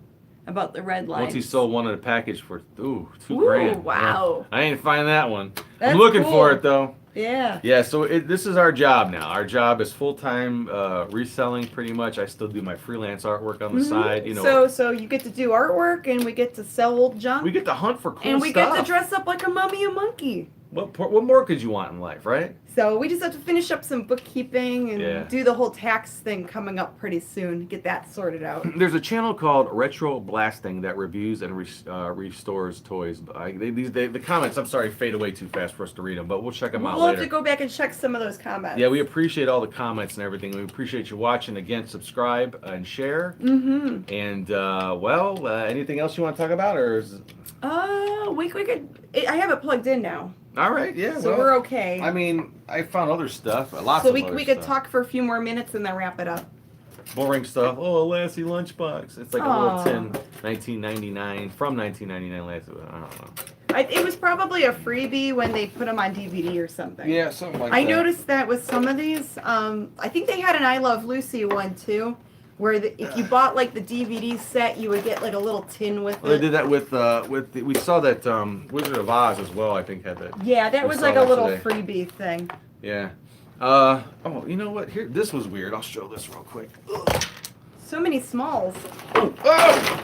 Speaker 1: about the red lines.
Speaker 2: Once he sold one in a package for $2,000.
Speaker 1: Ooh, wow.
Speaker 2: Yeah. I ain't find that one.
Speaker 1: That's
Speaker 2: I'm looking
Speaker 1: cool.
Speaker 2: for it though.
Speaker 1: Yeah.
Speaker 2: Yeah, so this is our job now. Our job is full-time reselling pretty much. I still do my freelance artwork on the side,
Speaker 1: So you get to do artwork, and we get to sell old junk,
Speaker 2: we get to hunt for cool
Speaker 1: and we
Speaker 2: stuff.
Speaker 1: get to dress up like a mummy and monkey.
Speaker 2: What more could you want in life, right?
Speaker 1: So we just have to finish up some bookkeeping and
Speaker 2: Yeah.
Speaker 1: do the whole tax thing coming up pretty soon. Get that sorted out.
Speaker 2: There's a channel called Retro Blasting that reviews and restores toys. The comments, I'm sorry, fade away too fast for us to read them, but we'll check them out
Speaker 1: We'll have
Speaker 2: later.
Speaker 1: to go back and check some of those comments.
Speaker 2: Yeah, we appreciate all the comments and everything. We appreciate you watching. Again, subscribe and share.
Speaker 1: Mm-hmm.
Speaker 2: And anything else you want to talk about, or is
Speaker 1: We could. I have it plugged in now,
Speaker 2: all right? Yeah,
Speaker 1: so we're okay.
Speaker 2: I mean, I found other stuff, lots
Speaker 1: So
Speaker 2: of
Speaker 1: we
Speaker 2: other
Speaker 1: could
Speaker 2: stuff.
Speaker 1: talk for a few more minutes and then wrap it up.
Speaker 2: Boring stuff. Oh, a Lassie lunchbox. It's like a
Speaker 1: Aw.
Speaker 2: little tin, 1999 from 1999 Lassie. I don't know.
Speaker 1: It was probably a freebie when they put them on DVD or something.
Speaker 2: Yeah, something like
Speaker 1: I
Speaker 2: that.
Speaker 1: noticed that with some of these. I think they had an I Love Lucy one too, where if you bought like the DVD set, you would get like a little tin with
Speaker 2: Well,
Speaker 1: it.
Speaker 2: they did that we saw that Wizard of Oz as well. I think had that.
Speaker 1: Yeah, that
Speaker 2: we
Speaker 1: was
Speaker 2: saw
Speaker 1: like a
Speaker 2: that
Speaker 1: little
Speaker 2: today.
Speaker 1: freebie thing.
Speaker 2: Yeah. Oh, you know what? Here, this was weird. I'll show this real quick. Ugh.
Speaker 1: So many smalls.
Speaker 2: Oh!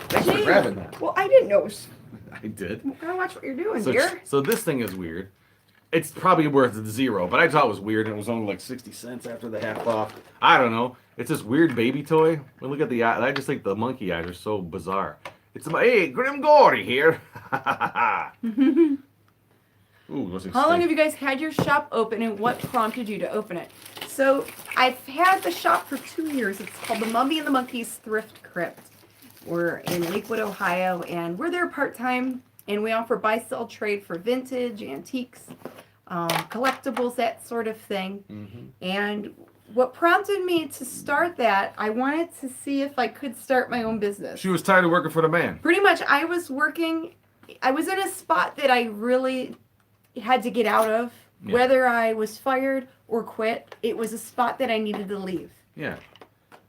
Speaker 2: Thanks for
Speaker 1: Jeez.
Speaker 2: grabbing that.
Speaker 1: Well, I didn't know.
Speaker 2: I did.
Speaker 1: Gotta watch what you're doing,
Speaker 2: So,
Speaker 1: dear.
Speaker 2: so this thing is weird. It's probably worth $0, but I thought it was weird, and it was only like 60 cents after the half off. I don't know. It's this weird baby toy. Well, look at the eye. I just think the monkey eyes are so bizarre. It's my hey, Grim Gordy here. Ooh, what's it?
Speaker 1: How long have you guys had your shop open, and what prompted you to open it? So I've had the shop for 2 years. It's called the Mummy and the Monkey's Thrift Crypt. We're in Lakewood, Ohio, and we're there part-time, and we offer buy-sell trade for vintage, antiques, collectibles, that sort of thing.
Speaker 2: Mm-hmm.
Speaker 1: And what prompted me to start that, I wanted to see if I could start my own business.
Speaker 2: She was tired of working for the man.
Speaker 1: Pretty much, I was in a spot that I really had to get out of.
Speaker 2: Yeah.
Speaker 1: Whether I was fired or quit, it was a spot that I needed to leave.
Speaker 2: Yeah.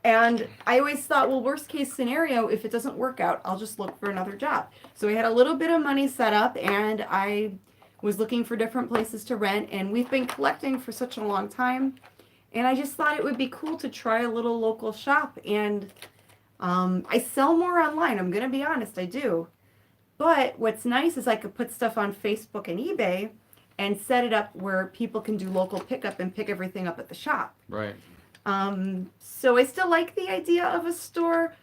Speaker 1: And I always thought, well, worst case scenario, if it doesn't work out, I'll just look for another job. So I had a little bit of money set up, and I was looking for different places to rent, and we've been collecting for such a long time. And I just thought it would be cool to try a little local shop. And I sell more online. I'm going to be honest, I do. But what's nice is I could put stuff on Facebook and eBay and set it up where people can do local pickup and pick everything up at the shop.
Speaker 2: Right.
Speaker 1: So I still like the idea of a store.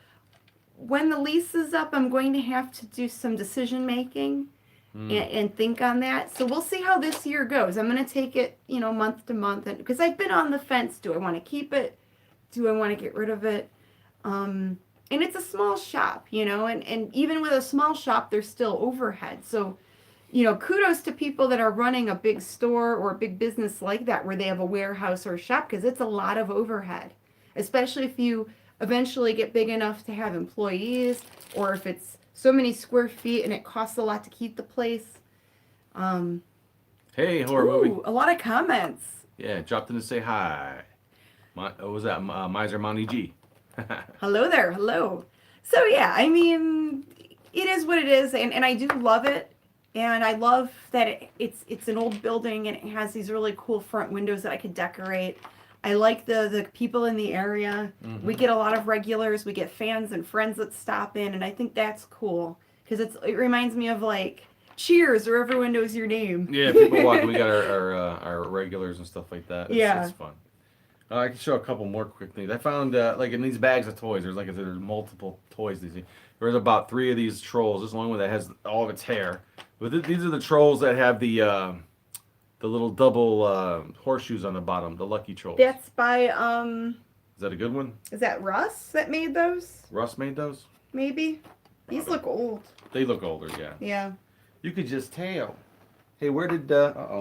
Speaker 1: When the lease is up, I'm going to have to do some decision making and think on that. So we'll see how this year goes. I'm going to take it, month to month, and because I've been on the fence. Do I want to keep it? Do I want to get rid of it? And it's a small shop, and even with a small shop, there's still overhead. So, kudos to people that are running a big store or a big business like that where they have a warehouse or a shop, because it's a lot of overhead, especially if you eventually get big enough to have employees, or if it's so many square feet and it costs a lot to keep the place.
Speaker 2: Hey, horror movie.
Speaker 1: A lot of comments.
Speaker 2: Yeah, dropped in to say hi. What was that? Miser Monty G.
Speaker 1: Hello there. Hello. So yeah, I mean, it is what it is, and I do love it. And I love that it's an old building, and it has these really cool front windows that I could decorate. I like the people in the area.
Speaker 2: Mm-hmm.
Speaker 1: We get a lot of regulars. We get fans and friends that stop in, and I think that's cool because it reminds me of like Cheers, or everyone knows your name.
Speaker 2: Yeah, people walk. We got our regulars and stuff like that. It's fun. I can show a couple more quick things. I found like in these bags of toys. There's multiple toys. There's about 3 of these trolls. This one that has all of its hair. But these are the trolls that have the little double horseshoes on the bottom. The lucky trolls.
Speaker 1: That's by
Speaker 2: Is that a good one?
Speaker 1: Is that Russ that made those?
Speaker 2: Russ made those.
Speaker 1: Maybe. These look old.
Speaker 2: They look older. Yeah.
Speaker 1: Yeah.
Speaker 2: You could just tell. Hey, where did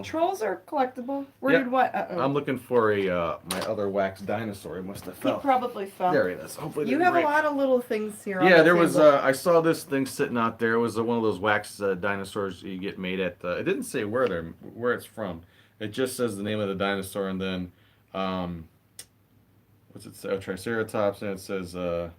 Speaker 1: Trolls are collectible. Where
Speaker 2: Yep.
Speaker 1: did what?
Speaker 2: I'm looking for my other wax dinosaur. It must have
Speaker 1: He
Speaker 2: fell.
Speaker 1: probably fell.
Speaker 2: There it is. Hopefully it
Speaker 1: You
Speaker 2: didn't
Speaker 1: have
Speaker 2: break.
Speaker 1: a lot of little things here. on
Speaker 2: Yeah,
Speaker 1: the
Speaker 2: there was.
Speaker 1: table.
Speaker 2: I saw this thing sitting out there. It was one of those wax dinosaurs you get made at. It didn't say where it's from. It just says the name of the dinosaur, and then what's it say? Oh, Triceratops, and it says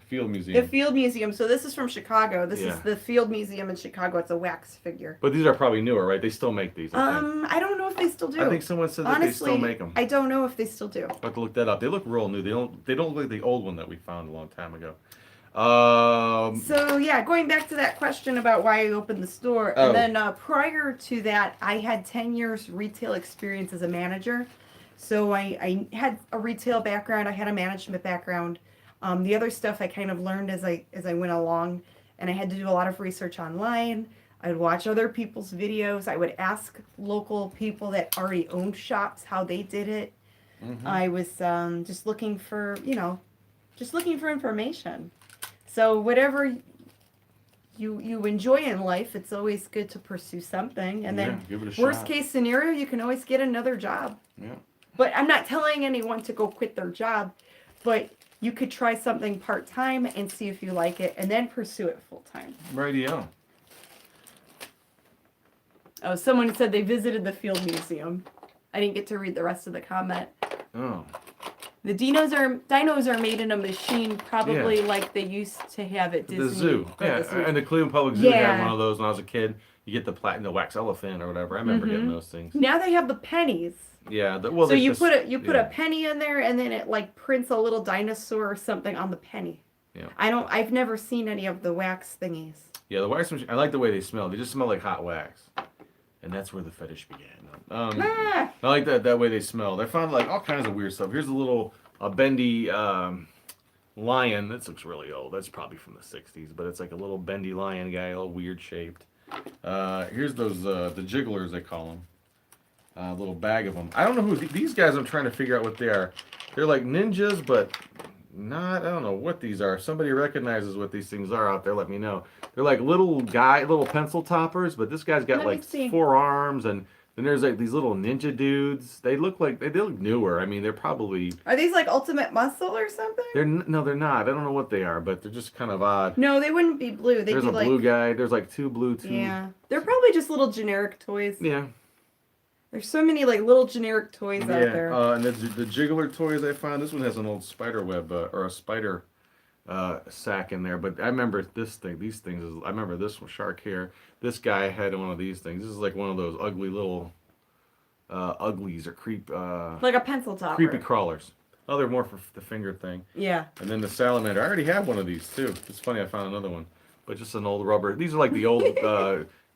Speaker 2: Field Museum.
Speaker 1: The Field Museum. So this is from Chicago. This
Speaker 2: Yeah.
Speaker 1: is the Field Museum in Chicago. It's a wax figure.
Speaker 2: But these are probably newer, right? They still make these. I think.
Speaker 1: I don't know if they still do.
Speaker 2: I think someone said that
Speaker 1: Honestly,
Speaker 2: they still make them.
Speaker 1: I don't know if they still do.
Speaker 2: I'll have to look that up. They look real new. They don't look like the old one that we found a long time ago.
Speaker 1: So yeah, going back to that question about why I opened the store,
Speaker 2: Oh.
Speaker 1: and then prior to that, I had 10 years retail experience as a manager. So I had a retail background, I had a management background. The other stuff I kind of learned as I went along, and I had to do a lot of research online. I would watch other people's videos. I would ask local people that already owned shops how they did it.
Speaker 2: Mhm.
Speaker 1: I was just looking for information. So whatever you enjoy in life, it's always good to pursue something. And then
Speaker 2: Yeah, give it a
Speaker 1: worst
Speaker 2: shot.
Speaker 1: case scenario, you can always get another job.
Speaker 2: Yeah.
Speaker 1: But I'm not telling anyone to go quit their job, but you could try something part-time and see if you like it, and then pursue it full-time.
Speaker 2: Radio.
Speaker 1: Oh, someone said they visited the Field Museum. I didn't get to read the rest of the comment.
Speaker 2: Oh.
Speaker 1: The dinos are made in a machine, probably like they used to have at Disney.
Speaker 2: The zoo.
Speaker 1: or
Speaker 2: Yeah,
Speaker 1: the zoo.
Speaker 2: and the Cleveland Public Zoo had
Speaker 1: Yeah.
Speaker 2: one of those when I was a kid. You get the wax elephant or whatever. I remember getting those things.
Speaker 1: Now they have the pennies.
Speaker 2: Yeah.
Speaker 1: So
Speaker 2: they
Speaker 1: you
Speaker 2: just-
Speaker 1: put a
Speaker 2: yeah.
Speaker 1: penny in there, and then it like prints a little dinosaur or something on the penny.
Speaker 2: Yeah.
Speaker 1: I've never seen any of the wax thingies.
Speaker 2: Yeah, the wax machine. I like the way they smell. They just smell like hot wax, and that's where the fetish began.
Speaker 1: Ah!
Speaker 2: I like that way they smell. I found like all kinds of weird stuff. Here's a bendy lion. This looks really old. That's probably from the '60s, but it's like a little bendy lion guy, all weird shaped. Here's those the jigglers they call them. A little bag of them. I don't know who these guys. I'm trying to figure out what they are. They're like ninjas, but not. I don't know what these are. If somebody recognizes what these things are out there, let me know. They're like little pencil toppers, but this guy's got
Speaker 1: Let me
Speaker 2: like
Speaker 1: see.
Speaker 2: 4 arms, and then there's like these little ninja dudes. They look newer. I mean, they're probably.
Speaker 1: Are these like Ultimate Muscle or something?
Speaker 2: No, they're not. I don't know what they are, but they're just kind of odd.
Speaker 1: No, they wouldn't be blue. They'd
Speaker 2: There's
Speaker 1: be
Speaker 2: a
Speaker 1: like
Speaker 2: blue guy. There's like 2 blue, 2.
Speaker 1: yeah. They're probably just little generic toys.
Speaker 2: Yeah.
Speaker 1: There's so many like little generic toys out there.
Speaker 2: And the jiggler toys I found. This one has an old spider web or a spider sack in there. But I remember these things. I remember this one, shark hair. This guy had one of these things. This is like one of those ugly little uglies or
Speaker 1: Like a pencil topper.
Speaker 2: creepy crawlers. Oh, they're more for the finger thing.
Speaker 1: Yeah.
Speaker 2: And then the salamander. I already have one of these too. It's funny, I found another one. But just an old rubber. These are like the old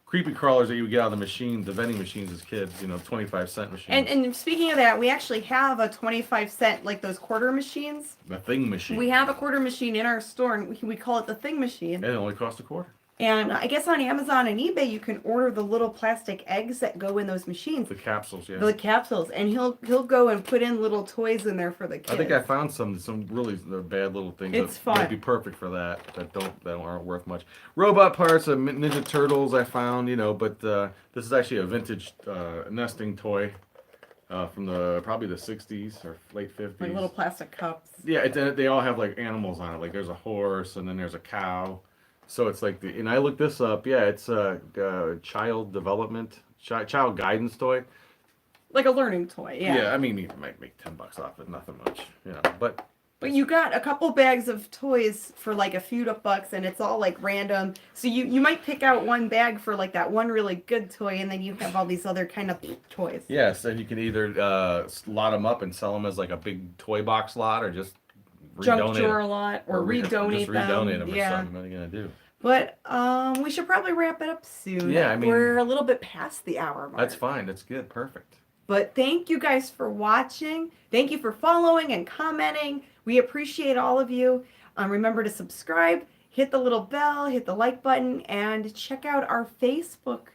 Speaker 2: creepy crawlers that you would get out of the machines, the vending machines as kids, 25-cent machines.
Speaker 1: And speaking of that, we actually have a 25-cent, like those quarter machines.
Speaker 2: The thing machine.
Speaker 1: We have a quarter machine in our store, and we call it the thing machine.
Speaker 2: And it only cost $0.25.
Speaker 1: And I guess on Amazon and eBay, you can order the little plastic eggs that go in those machines.
Speaker 2: The capsules, yeah.
Speaker 1: The capsules, and he'll go and put in little toys in there for the kids.
Speaker 2: I think I found some really bad little things
Speaker 1: It's
Speaker 2: that
Speaker 1: fun.
Speaker 2: might be perfect for that. That aren't worth much. Robot parts, Ninja Turtles I found, but this is actually a vintage nesting toy from probably the 60s or late 50s.
Speaker 1: Like little plastic cups.
Speaker 2: Yeah, they all have like animals on it. Like there's a horse and then there's a cow. So it's like and I looked this up. Yeah, it's a child development, child guidance toy.
Speaker 1: Like a learning toy, yeah.
Speaker 2: Yeah, I mean, you might make $10 off it, nothing much, But
Speaker 1: you got a couple bags of toys for like a few bucks, and it's all like random. So you might pick out one bag for like that one really good toy, and then you have all these other kind of toys.
Speaker 2: yes, and you can either lot them up and sell them as like a big toy box lot, or just
Speaker 1: Junk
Speaker 2: redonate
Speaker 1: drawer
Speaker 2: them.
Speaker 1: lot, or redonate
Speaker 2: just redonate them or
Speaker 1: yeah.
Speaker 2: something. What are you gonna do?
Speaker 1: But we should probably wrap it up soon.
Speaker 2: Yeah, I mean-
Speaker 1: we're a little bit past the hour mark.
Speaker 2: That's fine. That's good. Perfect.
Speaker 1: But thank you guys for watching. Thank you for following and commenting. We appreciate all of you. Remember to subscribe, hit the little bell, hit the like button, and check out our Facebook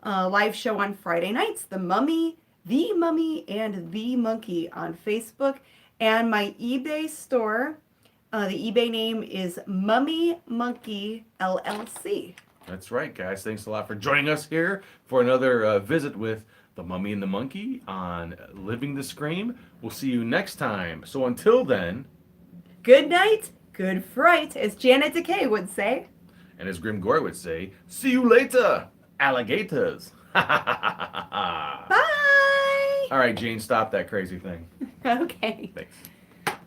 Speaker 1: live show on Friday nights, The Mummy, and the Monkey on Facebook, and my eBay store. The eBay name is Monkey LLC.
Speaker 2: That's right, guys. Thanks a lot for joining us here for another visit with the Mummy and the Monkey on Living the Scream. We'll see you next time. So until then,
Speaker 1: Good night, good fright, as Janet Decay would say.
Speaker 2: and as Grim Gore would say, see you later, alligators.
Speaker 1: Bye!
Speaker 2: All right, Jane, stop that crazy thing.
Speaker 1: Okay.
Speaker 2: Thanks.